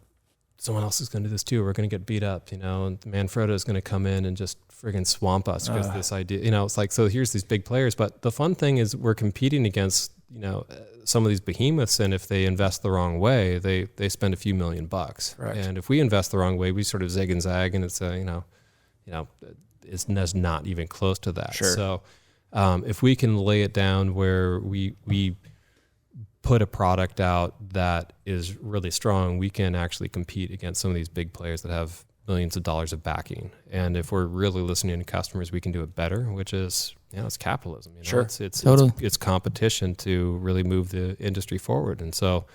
someone else is going to do this too. We're going to get beat up, and Manfrotto is going to come in and just friggin' swamp us because this idea, it's like, so here's these big players. But the fun thing is we're competing against, some of these behemoths, and if they invest the wrong way, they spend a few $1 million. Correct. And if we invest the wrong way, we sort of zig and zag, and it's it's not even close to that. Sure. So if we can lay it down where we put a product out that is really strong, we can actually compete against some of these big players that have millions of dollars of backing. And if we're really listening to customers, we can do it better, which is, it's capitalism. Sure. It's Totally. it's competition to really move the industry forward. And so,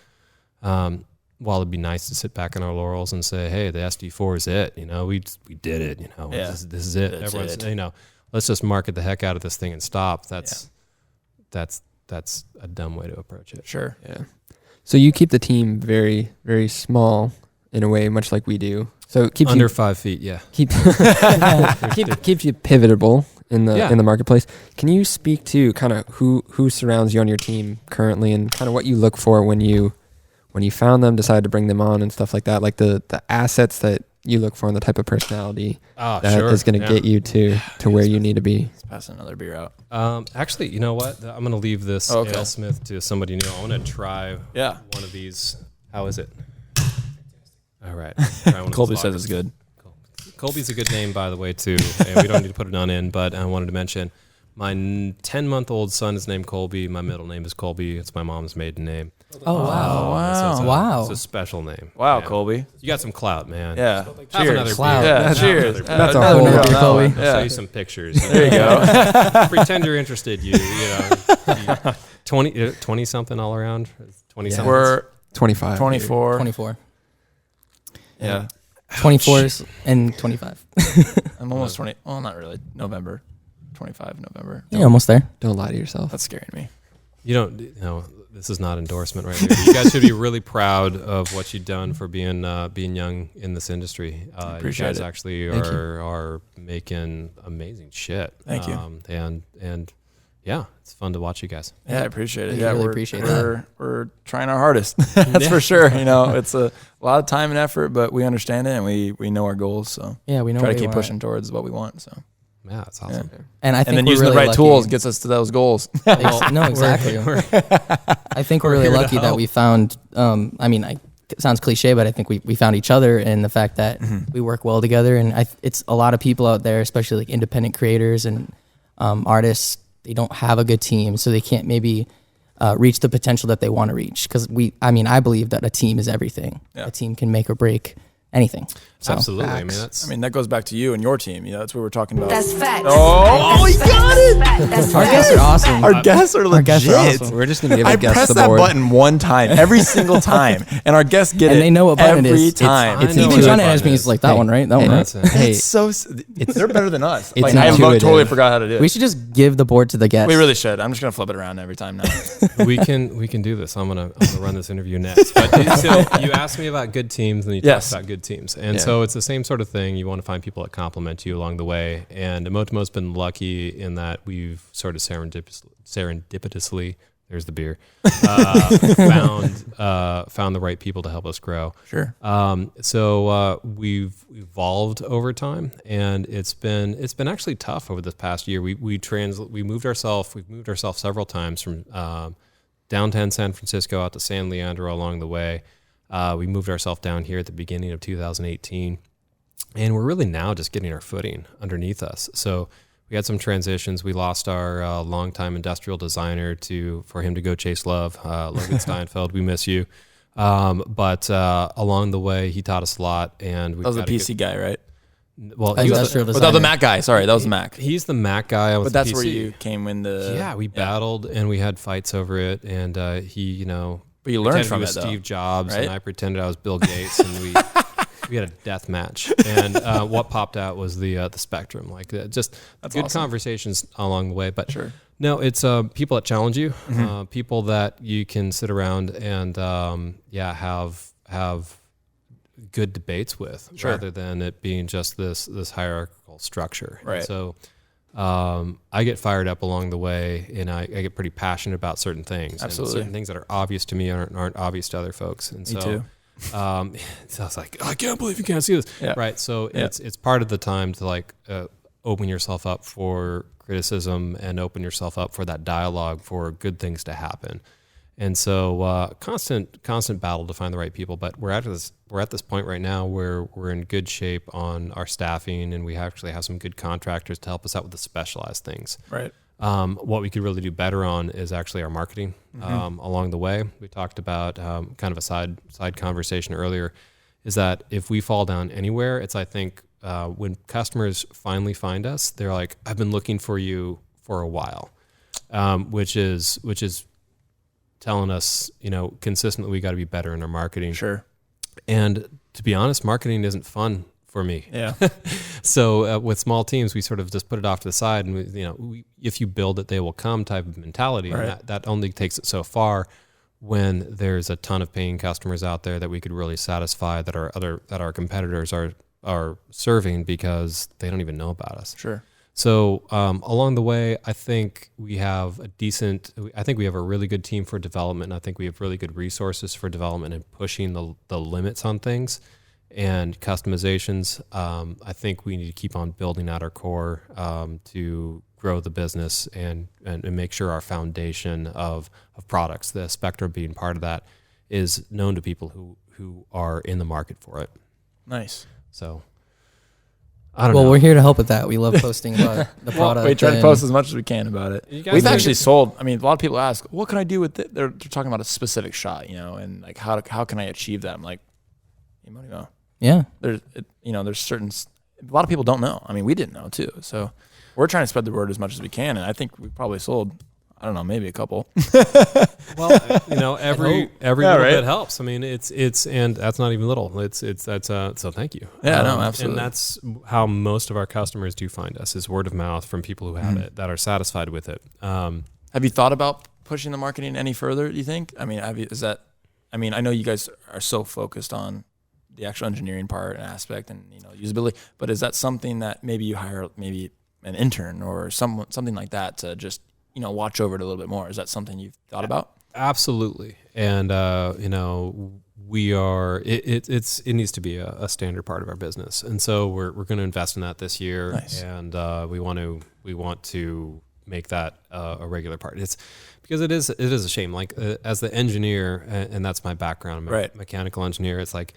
while it'd be nice to sit back on our laurels and say, hey, the SD4 is it, we did it, Yeah. this is it. That's Everyone's, it. Let's just market the heck out of this thing and stop. That's a dumb way to approach it. Sure. Yeah. So you keep the team very, very small in a way, much like we do. So it keeps Under you, 5 feet, yeah. keeps you pivotable in the marketplace. Can you speak to kind of who surrounds you on your team currently, and kind of what you look for when you found them, decided to bring them on, and stuff like that, like the assets that you look for and the type of personality that is going to get you to where you need to be? Let's pass another beer out. Actually, you know what? I'm going to leave this Ale Smith to somebody new. I want to try one of these. How is it? All right. Colby says it's good. Colby's a good name, by the way, too. And we don't need to put it on in, but I wanted to mention my 10-month-old son is named Colby. My middle name is Colby. It's my mom's maiden name. Oh, wow. So Wow. It's a special name. Wow, Yeah. Colby. You got some clout, man. Yeah. Have Cheers. another Clout. beer. Yeah, Have cheers. another beer. That's a Another whole beer nother on that Colby. one. I'll Yeah. show you some pictures. There you go. Pretend you're interested. You 20 something all around. 20 something. We're 25. 24. 24. Yeah. 24s and 25. I'm almost 20. Well, not really. November. 25 November. You're almost there. Don't lie to yourself. That's scaring me. This is not endorsement right here. You guys should be really proud of what you've done for being young in this industry. Appreciate you guys it. actually Thank you. are making amazing shit. Thank you. And yeah, it's fun to watch you guys. Yeah, I appreciate it. We Yeah, really we're, appreciate we're trying our hardest. That's for sure. It's a lot of time and effort, but we understand it and we know our goals. So Yeah, we know try to where keep you are. pushing towards what we want. So Yeah, it's awesome. And I think and then we're using really the right lucky. tools gets us to those goals. No, exactly. I think we're really here to lucky that help. we found. It sounds cliche, but I think we found each other, and the fact that we work well together. And it's a lot of people out there, especially like independent creators and artists. They don't have a good team, so they can't maybe reach the potential that they want to reach. Because I believe that a team is everything. Yeah. A team can make or break anything. So, Absolutely. I mean, facts. that's that goes back to you and your team. That's what we're talking about. That's facts. Oh, he got it. That's our facts. guests are awesome. Our guests are legit. Our guests are awesome. We're just going to give I a guess press the that board. button one time, every single time, and our guests get And it they know what button it every is. time. It's I know Even what John button asked me, it he's is. like, that one, right? That one, right? That's it. Hey, It's so they're better than us. It's I intuitive. totally forgot how to do it. We should just give the board to the guests. We really should. I'm just gonna flip it around every time now. we can do this. I'm gonna run this interview next. But so you asked me about good teams, and you Yes. talked about good teams, and Yeah. so it's the same sort of thing. You want to find people that compliment you along the way, and eMotimo's been lucky in that we've sort of serendipitously. There's the beer. Found the right people to help us grow. Sure. So we've evolved over time, and it's been actually tough over this past year. We've moved ourselves several times from downtown San Francisco out to San Leandro along the way. We moved ourselves down here at the beginning of 2018, and we're really now just getting our footing underneath us. So we had some transitions. We lost our longtime industrial designer for him to go chase love, Logan Steinfeld. We miss you. But along the way, he taught us a lot. And that was the PC guy, right? Well, Industrial Well, designer. the Mac guy. Sorry, that was the Mac. He's the Mac guy. I was But that's the where PC. you came in the. Yeah, we battled and we had fights over it. And he, But you learned pretended from he it, was though. Steve Jobs, right? and I pretended I was Bill Gates, and we had a death match. And what popped out was the Spectrum, like just That's good awesome. conversations along the way. But Sure. no, it's people that challenge you, people that you can sit around and have good debates with, Sure. rather than it being just this hierarchical structure. Right. And so I get fired up along the way, and I get pretty passionate about certain things. Absolutely. And certain things that are obvious to me aren't obvious to other folks. And Me too. so I was like, I can't believe you can't see this. Yeah. Right. So Yeah. it's part of the time to like open yourself up for criticism and open yourself up for that dialogue for good things to happen. And so constant battle to find the right people. But we're at this point right now where we're in good shape on our staffing, and we actually have some good contractors to help us out with the specialized things. Right. What we could really do better on is actually our marketing. Along the way, we talked about kind of a side conversation earlier, is that if we fall down anywhere, it's, I think, when customers finally find us, they're like, I've been looking for you for a while, which is telling us, consistently we got to be better in our marketing. Sure. And to be honest, marketing isn't fun for me. Yeah. So with small teams, we sort of just put it off to the side, and if you build it, they will come type of mentality. Right. And that only takes it so far when there's a ton of paying customers out there that we could really satisfy that our competitors are serving because they don't even know about us. Sure. So along the way, I think we have a really good team for development. And I think we have really good resources for development and pushing the limits on things and customizations. I think we need to keep on building out our core to grow the business and make sure our foundation of products, the Spectrum being part of that, is known to people who are in the market for it. Nice. So I don't know. Well, we're here to help with that. We love posting about the product. We try to and- post as much as we can about it. You guys We've are- actually sold. I mean, a lot of people ask, "What can I do with it?" They're talking about a specific shot, and like how can I achieve that? I'm like, eMotimo. Yeah. There's certain. A lot of people don't know. I mean, we didn't know too. So we're trying to spread the word as much as we can, and I think we probably sold. I don't know, maybe a couple. Well, every Yeah, little right. bit helps. I mean, it's and that's not even little. So thank you. Yeah, no, absolutely. And that's how most of our customers do find us, is word of mouth from people who have it, that are satisfied with it. Have you thought about pushing the marketing any further? Do you think? I mean, I know you guys are so focused on the actual engineering part and aspect and usability, but is that something that maybe you hire maybe an intern or something like that to just watch over it a little bit more? Is that something you've thought about? Absolutely. And we are. It needs to be a standard part of our business, and so we're going to invest in that this year. Nice. And we want to make that a regular part. It's because it is a shame. Like as the engineer, and that's my background. I'm a Right. mechanical engineer. It's like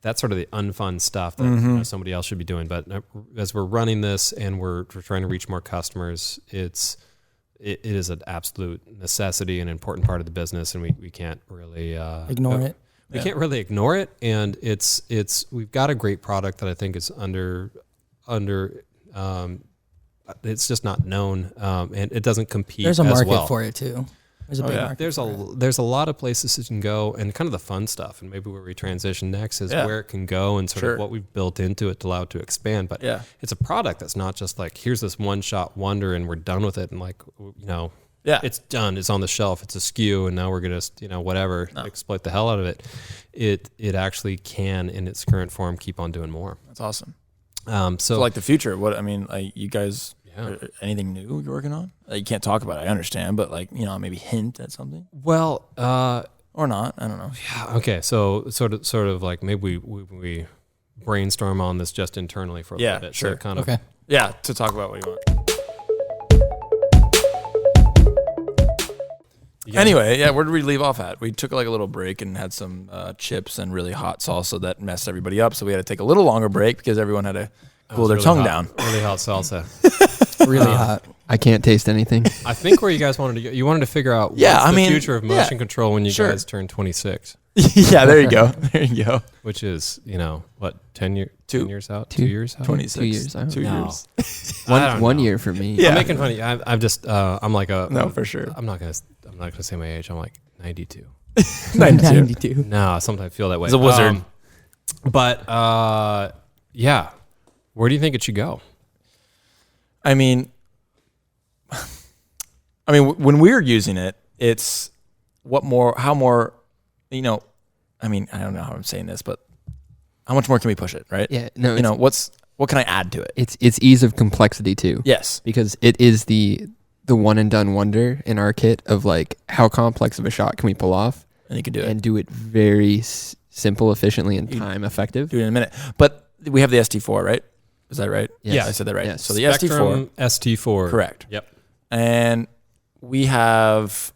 that's sort of the unfun stuff that somebody else should be doing. But as we're running this and we're trying to reach more customers, it is an absolute necessity and important part of the business, and we can't really Ignore it. We can't really ignore it, and we've got a great product that I think is under it's just not known, and it doesn't compete. There's a as market well. for it too. There's a big market. There's a lot of places it can go, and kind of the fun stuff, and maybe where we transition next is where it can go and sort of what we've built into it to allow it to expand. But it's a product that's not just like, here's this one shot wonder and we're done with it, and like it's done, it's on the shelf, it's a SKU, and now we're gonna exploit the hell out of it. It actually can, in its current form, keep on doing more. That's awesome. So like the future, you guys. Anything new you're working on? You can't talk about it, I understand, but maybe hint at something. Well, or not. I don't know. Yeah. Okay. So sort of like maybe we brainstorm on this just internally for a little bit. Sure. So kind of. Okay. Yeah. To talk about what you want. Anyway, where did we leave off at? We took like a little break and had some chips and really hot salsa that messed everybody up. So we had to take a little longer break because everyone had to cool their tongue down. Really hot salsa. Really hot. I can't taste anything. I think where you guys wanted to go, you wanted to figure out Yeah, what's I the mean, future of motion yeah, control when you sure. guys turn 26, Yeah, there you go. There you go. which is, what, 10 years out? 2 Two. years out? 26. 2 years. I don't 2 know. years. I don't One know. year for me. Yeah. I'm making fun of you. I'm just, I'm like a, No, for sure. I'm not going to say my age. I'm like 92. 92. No, sometimes I feel that way. He's a wizard. But yeah, where do you think it should go? I mean, when we're using it, it's how more, I mean, I don't know how I'm saying this, but how much more can we push it, right? Yeah. No. What can I add to it? It's ease of complexity too. Yes. Because it is the one and done wonder in our kit of like how complex of a shot can we pull off And you can do it. and do it very simple, efficiently, and time effective. Do it in a minute. But we have the ST4, right? Is that right? Yes. Yeah, I said that right. Yes. So the ST4. Spectrum ST4. Correct. Yep. And we have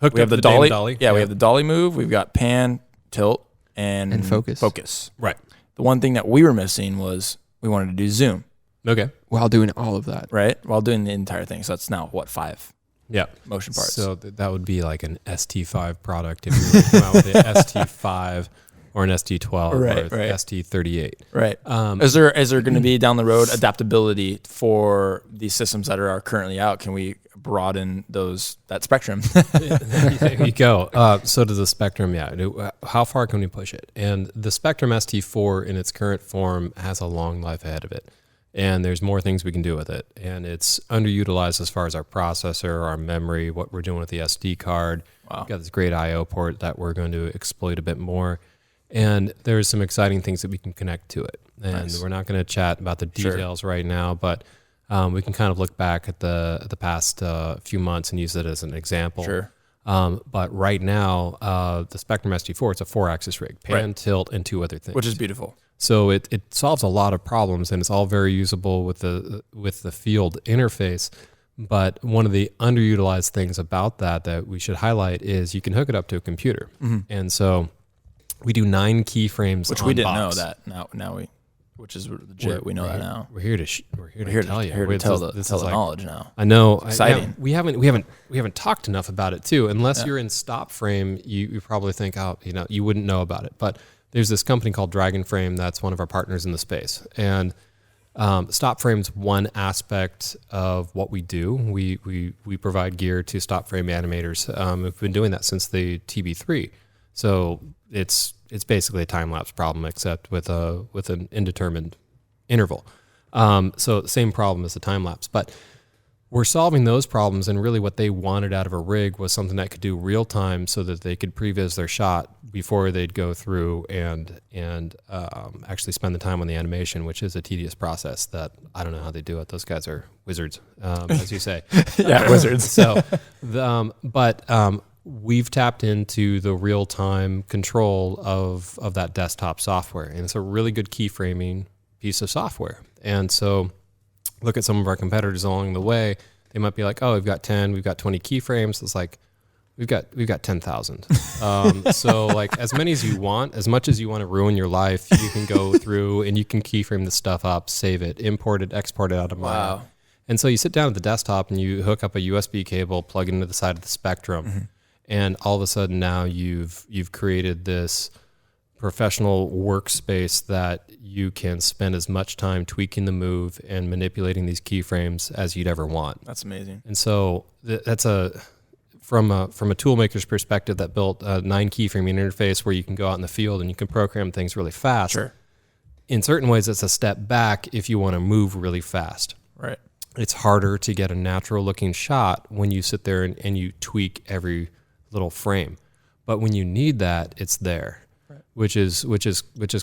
Hooked we up have the to damn dolly. Yeah, we have the dolly move. We've got pan, tilt, and focus. Focus. Right. The one thing that we were missing was we wanted to do zoom, Okay. While doing all of that. right? While doing the entire thing. So that's now 5 Yeah. motion parts. So that would be like an ST5 product if you were to come out with an ST5 or an ST12 Right, or right. ST38. right. Is there going to be down the road adaptability for these systems that are currently out? Can we broaden that spectrum? There you go. So does the Spectrum, yeah. How far can we push it? And the Spectrum ST4 in its current form has a long life ahead of it. And there's more things we can do with it. And it's underutilized as far as our processor, our memory, what we're doing with the SD card. Wow. We've got this great I/O port that we're going to exploit a bit more. And there's some exciting things that we can connect to it. And Nice. we're not going to chat about the details right now, but we can kind of look back at the past few months and use it as an example. Sure. But right now, the Spectrum ST4, it's a 4-axis rig, pan, tilt, and 2 other things. Which is beautiful. So it solves a lot of problems, and it's all very usable with the field interface. But one of the underutilized things about that we should highlight is you can hook it up to a computer. Mm-hmm. And so we do 9 keyframes Which on we didn't box. know that. Now which is legit. We know that now. We're here to tell you. Here to tell the knowledge now. I know. Exciting. We haven't talked enough about it too. Unless you're in stop frame, you probably think, you wouldn't know about it. But there's this company called Dragon Frame that's one of our partners in the space. And stop frame's one aspect of what we do. We provide gear to stop frame animators. We've been doing that since the TB3. So it's basically a time lapse problem, except with an indeterminate interval. So same problem as the time lapse, but we're solving those problems. And really, what they wanted out of a rig was something that could do real time, so that they could previs their shot before they'd go through and actually spend the time on the animation, which is a tedious process that I don't know how they do it. Those guys are wizards, as you say. Yeah, wizards. So, we've tapped into the real-time control of that desktop software, and it's a really good keyframing piece of software. And so look at some of our competitors along the way. They might be like, oh, we've got 10, we've got 20 keyframes. It's like, we've got 10,000. So like as many as you want, as much as you want to ruin your life, you can go through and you can keyframe the stuff up, save it, import it, export it out of Maya. Wow. And so you sit down at the desktop and you hook up a USB cable, plug it into the side of the Spectrum, and all of a sudden now you've created this professional workspace that you can spend as much time tweaking the move and manipulating these keyframes as you'd ever want. That's amazing. And so that's from a tool maker's perspective that built a 9 keyframing interface where you can go out in the field and you can program things really fast. Sure. In certain ways, it's a step back if you want to move really fast. Right. It's harder to get a natural looking shot when you sit there and you tweak every little frame. But when you need that, it's there. Right. Which is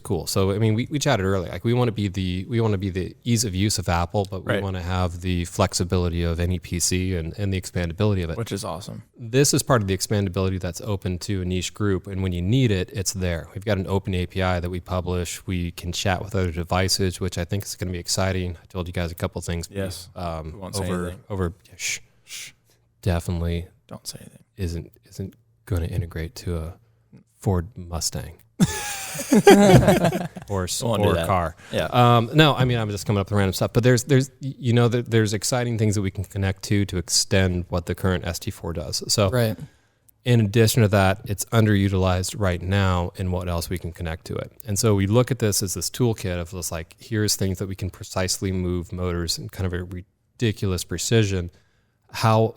cool. So I mean, we chatted earlier. Like we want to be the ease of use of Apple, but we want to have the flexibility of any PC and the expandability of it. Which is awesome. This is part of the expandability that's open to a niche group, and when you need it, it's there. We've got an open API that we publish. We can chat with other devices, which I think is going to be exciting. I told you guys a couple things. Yes. We won't say anything. Definitely don't say anything. Isn't going to integrate to a Ford Mustang. or Won't do that. car. Yeah. No, I mean, I'm just coming up with random stuff, but there's exciting things that we can connect to extend what the current ST4 does. So Right. in addition to that, it's underutilized right now in what else we can connect to it. And so we look at this as this toolkit of just like, here's things that we can precisely move motors in kind of a ridiculous precision. How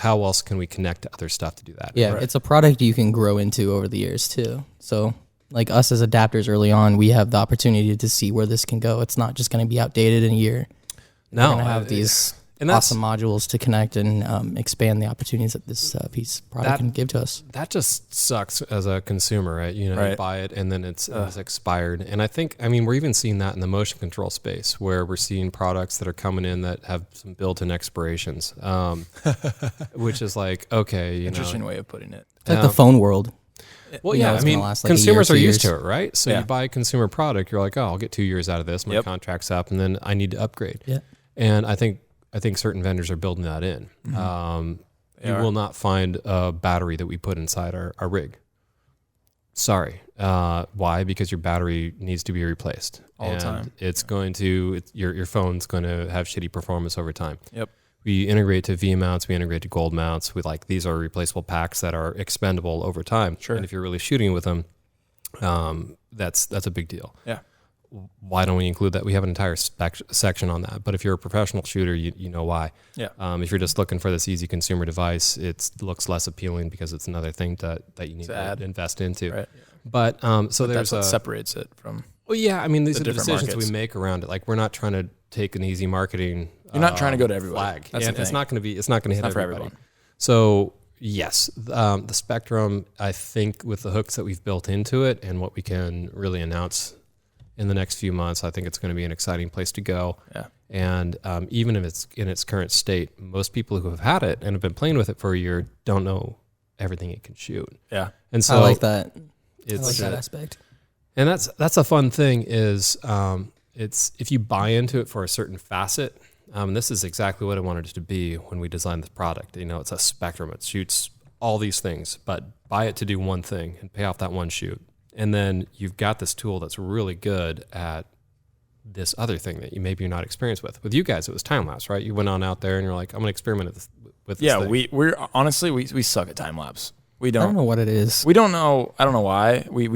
else can we connect to other stuff to do that? Yeah, it's a product you can grow into over the years too. So like us as adapters early on, we have the opportunity to see where this can go. It's not just going to be outdated in a year. No, We're going to have these and awesome modules to connect and expand the opportunities that this piece of product can give to us. That just sucks as a consumer, right? You buy it and then it's expired. And I mean, we're even seeing that in the motion control space where we're seeing products that are coming in that have some built-in expirations, which is like, okay, Interesting way of putting it. It's like the phone world. Well, You know, yeah, I it's gonna mean, last like a year, consumers 2 are used years. to it, right? So you buy a consumer product, you're like, oh, I'll get 2 years out of this. My contract's up, and then I need to upgrade. Yeah. And I think certain vendors are building that in. You will not find a battery that we put inside our rig. Sorry. Why? Because your battery needs to be replaced All the time. It's going to your phone's going to have shitty performance over time. Yep. We integrate to V mounts. We integrate to gold mounts. These are replaceable packs that are expendable over time. Sure. And if you're really shooting with them, that's a big deal. Yeah. Why don't we include that? We have an entire section on that. But if you're a professional shooter, you know why. Yeah. If you're just looking for this easy consumer device, it looks less appealing because it's another thing that you need to invest into. Right. But so there's that's what separates it from. Well, yeah. I mean, these are the different decisions markets. we make around it. Like we're not trying to take an easy marketing. You're not trying to go to everybody. Flag. That's and the it's thing. not going to be. It's not going to hit not for everybody. everyone. So yes, the Spectrum. I think with the hooks that we've built into it and what we can really announce in the next few months, I think it's going to be an exciting place to go. Yeah. And even if it's in its current state, most people who have had it and have been playing with it for a year don't know everything it can shoot. Yeah. And so I like that. It's, I like that aspect. And that's a fun thing is it's if you buy into it for a certain facet, this is exactly what I wanted it to be when we designed the product. It's a spectrum. It shoots all these things, but buy it to do one thing and pay off that one shoot. And then you've got this tool that's really good at this other thing that you're not experienced with. With you guys, it was time lapse, right? You went on out there and you're like, I'm going to experiment with this Yeah. thing. We're honestly, we suck at time lapse. We I don't don't. know what it is. We don't know. I don't know why. We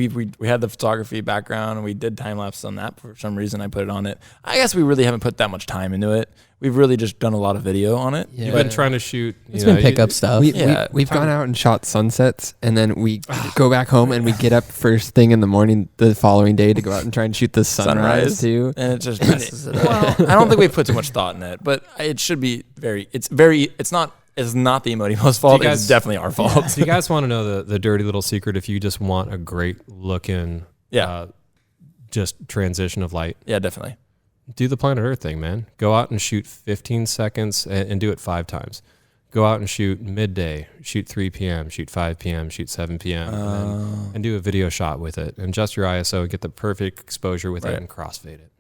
had the photography background and we did time lapse on that. For some reason, I put it on it. I guess we really haven't put that much time into it. We've really just done a lot of video on it. You've been trying to shoot. It's been pickup stuff. We've gone out and shot sunsets, and then we go back home and we get up first thing in the morning the following day to go out and try and shoot the sunrise too. And it just messes it up. Well, I don't think we put too much thought in it, but it should be it's not the eMotimo's fault. It's definitely our fault. Do you guys want to know the dirty little secret? If you just want a great looking, just transition of light, Definitely. do the planet Earth thing, man. Go out and shoot 15 seconds and do it 5 times. Go out and shoot midday, shoot 3 p.m., shoot 5 p.m., shoot 7 p.m., and do a video shot with it. And adjust your ISO, get the perfect exposure with it, and crossfade it.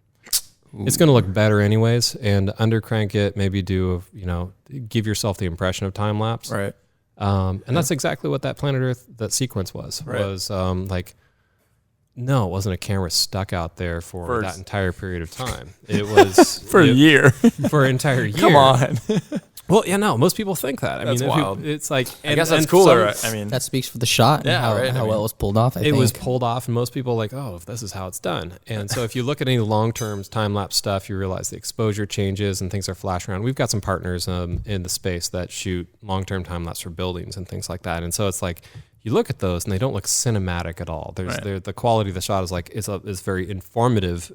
Ooh. It's going to look better anyways, and undercrank it, maybe give yourself the impression of time lapse. Right. And that's exactly what that planet Earth, that sequence was. Right. No, it wasn't a camera stuck out there for that entire period of time. It was for a year. For an entire year. Come on. Well, yeah, no, most people think that. That's wild. It's like, I guess that's cooler. That speaks for the shot and how well it was pulled off. I think it was pulled off, and most people are like, oh, this is how it's done. And so if you look at any long-term time-lapse stuff, you realize the exposure changes and things are flashing around. We've got some partners in the space that shoot long-term time-lapse for buildings and things like that. And so it's like, you look at those and they don't look cinematic at all. The quality of the shot is very informative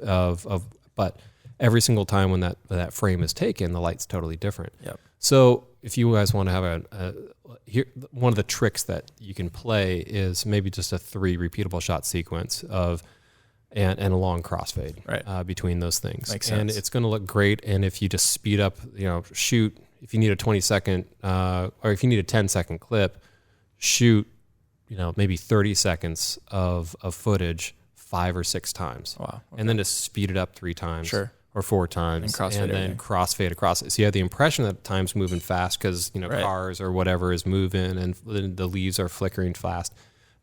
but every single time when that frame is taken, the light's totally different. Yep. So if you guys want to have one of the tricks that you can play is maybe just a 3 repeatable shot sequence and a long crossfade between those things. Makes sense. And it's going to look great. And if you just speed up, shoot, if you need a 20-second or if you need a 10-second clip, shoot, maybe 30 seconds of footage 5 or 6 times. Wow. Okay. And then just speed it up 3 times. Sure. Or 4 times, and then crossfade across it. So you have the impression that time's moving fast because cars or whatever is moving, and the leaves are flickering fast.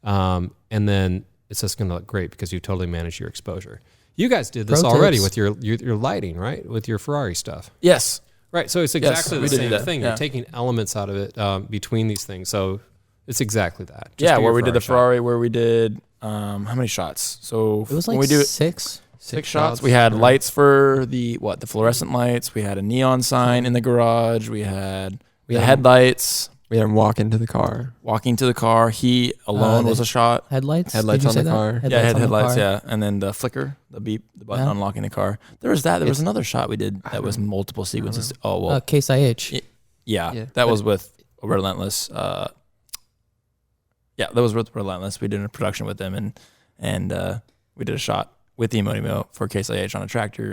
And then it's just going to look great because you totally manage your exposure. You guys did this Pro already tips. with your lighting, right? With your Ferrari stuff. Yes. Right. So it's exactly we the did same that, thing. yeah. You're taking elements out of it between these things. So it's exactly that. Just Yeah, do where your we did the shot. Ferrari, where we did how many shots? So It was when like we do six. six shots. We had lights for the fluorescent lights. We had a neon sign in the garage. We had the had- headlights. We had him walk into the car. Walking to the car. He alone the was a shot. Headlights. Headlights Did you on say the that? car. Yeah, I had on the headlights. car. Yeah, and then the flicker, the beep, the button Yeah. unlocking the car. There was that. There was another shot we did that was multiple sequences. Oh well, Case IH. yeah, Yeah. that was with Relentless. Yeah, that was with Relentless. We did a production with them, and we did a shot with the eMotimo for Case IH on a tractor,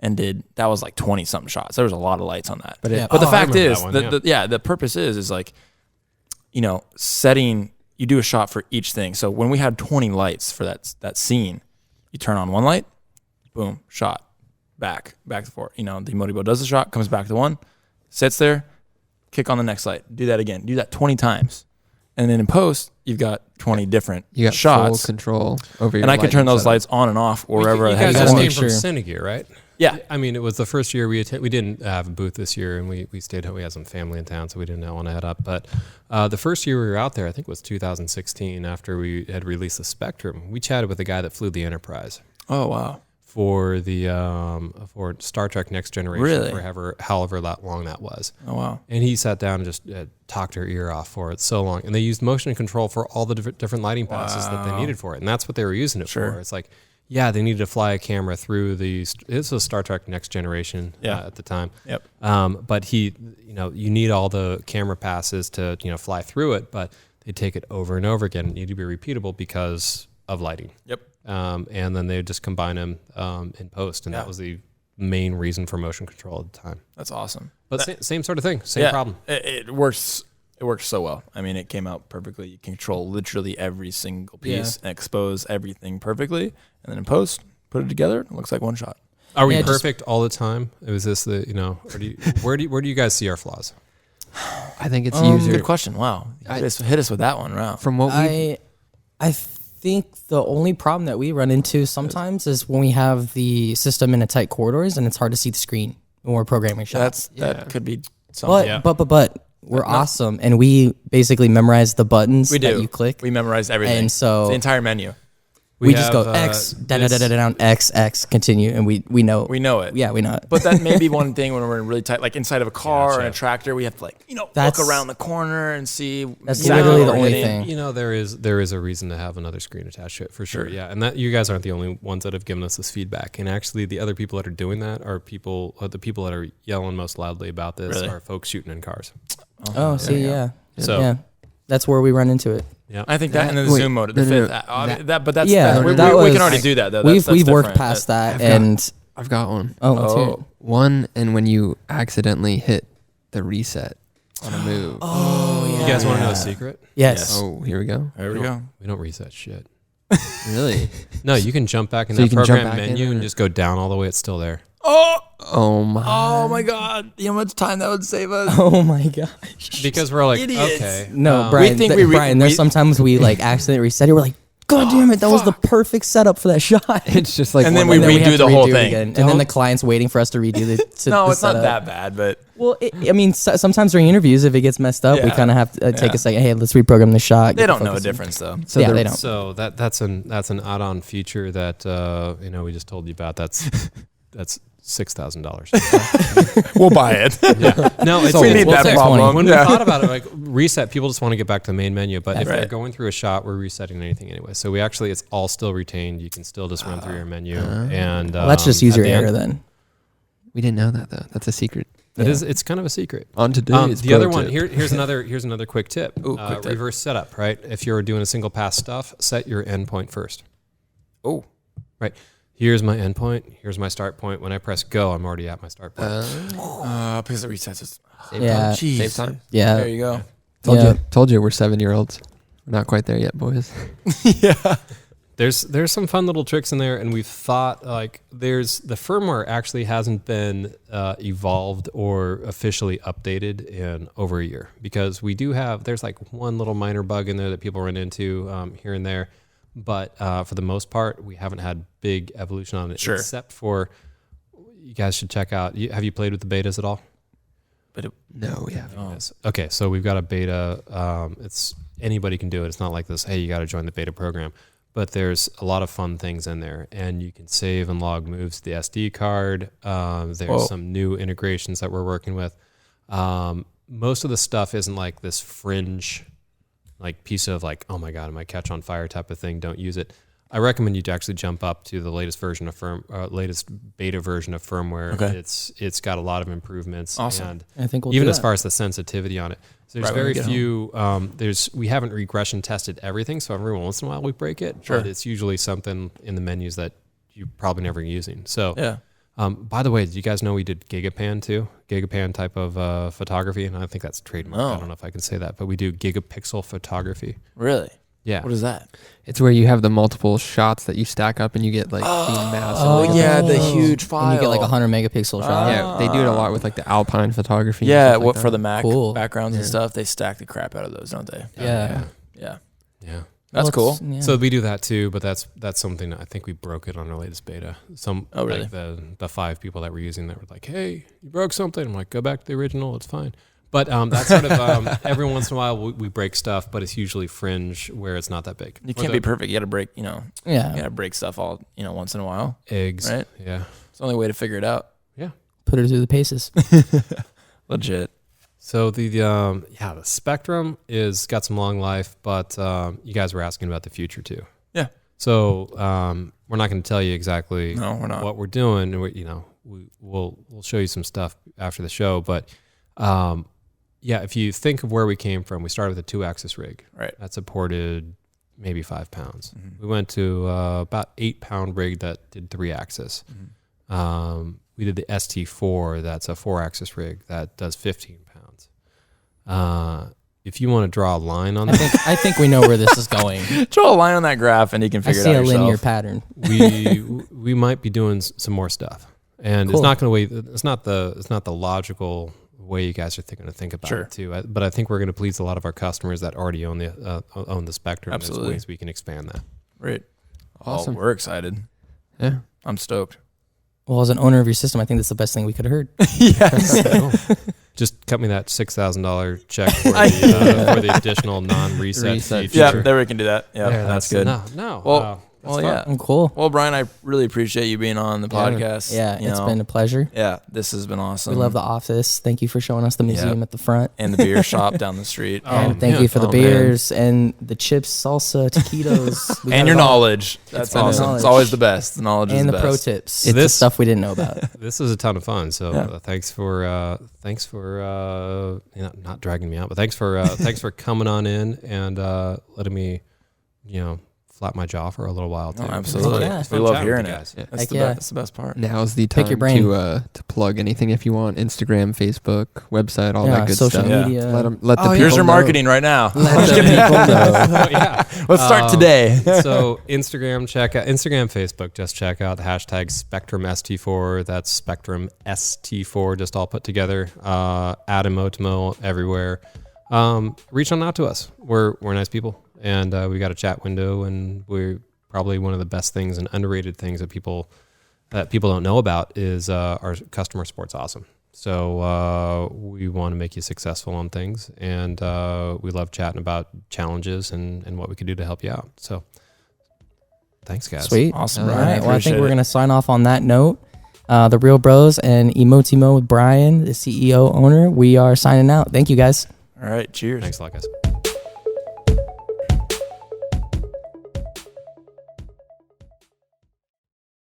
and did that was like 20 something shots. There was a lot of lights on that. But Yeah. But the I fact remember is, that one, the purpose is like, setting. You do a shot for each thing. So when we had 20 lights for that scene, you turn on one light, boom, shot, back to forth. The eMotimo does the shot, comes back to one, sits there, kick on the next light, do that again, do that 20 times, and then in post you've got 20 different You got shots, full control over your and I could turn lighting those setup. lights on and off wherever You I had guys to just go. came Sure. from Cinegear, right? Yeah. I mean, it was the first year we didn't have a booth this year, and we stayed home. We had some family in town, so we didn't want to head up. But the first year we were out there, I think it was 2016, after we had released the Spectrum, we chatted with the guy that flew the Enterprise Oh wow. for the for Star Trek Next Generation Really? for however long that was. Oh wow. And he sat down and just talked her ear off for it so long. And they used motion control for all the different lighting passes that they needed for it. And that's what they were using it Sure. for. It's like, yeah, they needed to fly a camera through this was Star Trek Next Generation at the time. Yep. But you need all the camera passes to, fly through it, but they take it over and over again. It need to be repeatable because of lighting. Yep. And then they just combine them in post. And Yeah. that was the main reason for motion control at the time. That's awesome. But same sort of thing, same problem. It works. It works so well. I mean, it came out perfectly. You control literally every single piece and expose everything perfectly, and then in post, put it together. It looks like one shot. Are we Yeah, just- perfect all the time? Was this or where do you guys see our flaws? I think it's Good user question. Wow, hit us with that one. Wow. from what we I think the only problem that we run into sometimes is when we have the system in a tight corridors and it's hard to see the screen when we're programming shots. That could be something. But we're awesome, and we basically memorize the buttons We do. that you click, We memorized everything. and so the entire menu. we just have, go X down X continue, and we know We know it. Yeah, we know it. But that may be one thing when we're in really tight, like inside of a car or in a Gotcha. tractor, we have to look That's- around the corner and see. That's exactly literally what the we're only hitting. thing. There is a reason to have another screen attached to it for sure. Yeah, and that you guys aren't the only ones that have given us this feedback. And actually, the other people that are doing that are the people that are yelling most loudly about this Really? are folks shooting in cars. Oh, see, yeah. So- yeah, that's where we run into it. Yeah, I think that and then the Wait, zoom mode, the no, no, fifth. no, But that's Yeah, we that we was- can already do that though. We've That's worked different. past that, I've got- and I've got one. let's hear it. One, and when you accidentally hit the reset on a move. you guys want to know a secret? Yes. Oh, here we go. There we go. We don't reset shit. Really? No, you can jump back in So you that can jump program back in menu or- and just go down all the way. It's still there. Oh my. Oh my God! You know how much time that would save us? Oh my gosh. Because we're like, Idiots. okay. No, um, Brian. think Brian, there's sometimes we accidentally reset it. We're like, God damn it, that was the perfect setup for that shot. It's just like And then one we line. redo have to the whole it thing. again. And then the client's waiting for us to redo the. No, the it's not setup. that bad, but Well, I mean, sometimes during interviews, if it gets messed up, we Yeah. kind of have to take Yeah. a second. Hey, let's reprogram the shot. they get the don't know a focus in. difference though. So Yeah, the- they don't. So that's an add-on feature that we just told you about. That's $6,000. We'll buy it. No, it's We need that fixed. problem. When Yeah. we thought about it, reset, people just want to get back to the main menu. But if Right. they're going through a shot, we're resetting anything anyway. So it's all still retained. You can still just run through your menu. And Well, that's just at user the end- error then. we didn't know that though. That's a secret. It's kind of a secret. On today's The other pro one tip. here's another quick tip. Ooh, quick tip. Reverse setup, right? If you're doing a single pass stuff, set your endpoint first. Oh, Right. Here's my endpoint. Here's my start point. When I press go, I'm already at my start point. because it resets us. Save Yeah. time. Jeez. Save time. Yeah. There you go. Told you we're 7-year-olds. We're not quite there yet, boys. Yeah. There's some fun little tricks in there, and we've thought there's the firmware actually hasn't been evolved or officially updated in over a year, because there's one little minor bug in there that people run into here and there, but for the most part, we haven't had big evolution on it. Sure. Except for, you guys should check out. Have you played with the betas at all? No, we haven't. Yes. Okay, so we've got a beta. It's anybody can do it. It's not like this, hey, you got to join the beta program. But there's a lot of fun things in there, and you can save and log moves to the SD card. There's some new integrations that we're working with. Most of the stuff isn't like this fringe, like piece of like, oh my God, am I catch on fire type of thing? Don't use it. I recommend you to actually jump up to the latest version of latest beta version of firmware. Okay. It's got a lot of improvements. Awesome. And I think we'll even do as that. far as the sensitivity on it. So there's Right when we very get few. We haven't regression tested everything, so every once in a while we break it. Sure. But it's usually something in the menus that you're probably never using. So Yeah. by the way, did you guys know we did Gigapan too? Gigapan type of photography, and I think that's trademarked. No. I don't know if I can say that, but we do gigapixel photography. Really? Yeah. What is that? It's where you have the multiple shots that you stack up and you get like the massive. Oh, yeah, the huge And file. you get like 100 megapixel shot. Yeah, they do it a lot with like the alpine photography. and Yeah, stuff like what that. for the Mac Cool. backgrounds and Yeah. stuff, they stack the crap out of those, don't they? Yeah. Yeah. Yeah. That's Well, cool. it's- yeah. So we do that too, but that's something I think we broke it on our latest beta. Oh, really? Like the 5 people that were using that were like, "Hey, you broke something." I'm like, "Go back to the original. It's fine." But that's sort of every once in a while we break stuff, but it's usually fringe where it's not that big. You can't be perfect. You got to break, you Yeah. got to break stuff all, once in a while. eggs, Right. Yeah, It's the only way to figure it out. yeah. Put her through the paces. Legit. So the Spectrum is got some long life, but you guys were asking about the future too. Yeah. So we're not going to tell you exactly No, we're not. what we're doing. We'll show you some stuff after the show, but if you think of where we came from, we started with a 2-axis rig. Right. That supported maybe 5 pounds. Mhm. We went to about 8-pound rig that did 3-axis. We did the ST4, that's a 4-axis rig that does 15 pounds. If you want to draw a line on that, I think we know where this is going. Draw a line on that graph and you can I figure see it a out yourself. linear pattern. we might be doing some more stuff, and Cool. it's not going to wait. It's not the logical way you guys are going to think about Sure. it too. But I think we're going to please a lot of our customers that already own the Spectrum. Absolutely. There's ways we can expand that. Right. Awesome. Oh, we're excited. Yeah. I'm stoked. Well, as an owner of your system, I think that's the best thing we could have heard. Yes. Just cut me that $6,000 check for the additional non-reset Reset feature. Yeah, there we can do that. Yeah, There, that's good. No. Well, that's well, fun. yeah. Cool. Well, Brian, I really appreciate you being on the podcast. Yeah, You it's know, been a pleasure. Yeah, this has been awesome. We love the office. Thank you for showing us the museum at the front. and the beer shop down the street. And thank man. you for the Oh, beers and the chips, salsa, taquitos. We got And your it all. knowledge. That's been awesome. knowledge. It's always the best. The knowledge is And the the pro best. tips. It's the This- stuff we didn't know about. This is a ton of fun. So Yeah. thanks for not dragging me out, but thanks for coming on in and letting me, flap my jaw for a little while too. Oh, absolutely. Yeah. We Fun love chatting hearing with you it. guys. That's Heck the yeah. best. That's the best part. Now's the Pick time your brain. to plug anything if you want. Instagram, Facebook, website, all that good social stuff. media. Let the people Here's your know. marketing right now. Let the people know. Oh, yeah. Let's start today. So Instagram, Facebook, just check out the hashtag Spectrum ST4. That's Spectrum ST4, just all put together. Add eMotimo everywhere. Reach on out to us. We're nice people, and we got a chat window, and we're probably one of the best things and underrated things that people don't know about is our customer support's awesome. So we want to make you successful on things, and we love chatting about challenges and what we can do to help you out. So thanks, guys. Sweet. Awesome, All Brian. right. All right. Well, I think Appreciate we're it. going to sign off on that note. The Reelbros and eMotimo with Brian, the CEO owner. We are signing out. Thank you, guys. All right. Cheers. Thanks a lot, guys.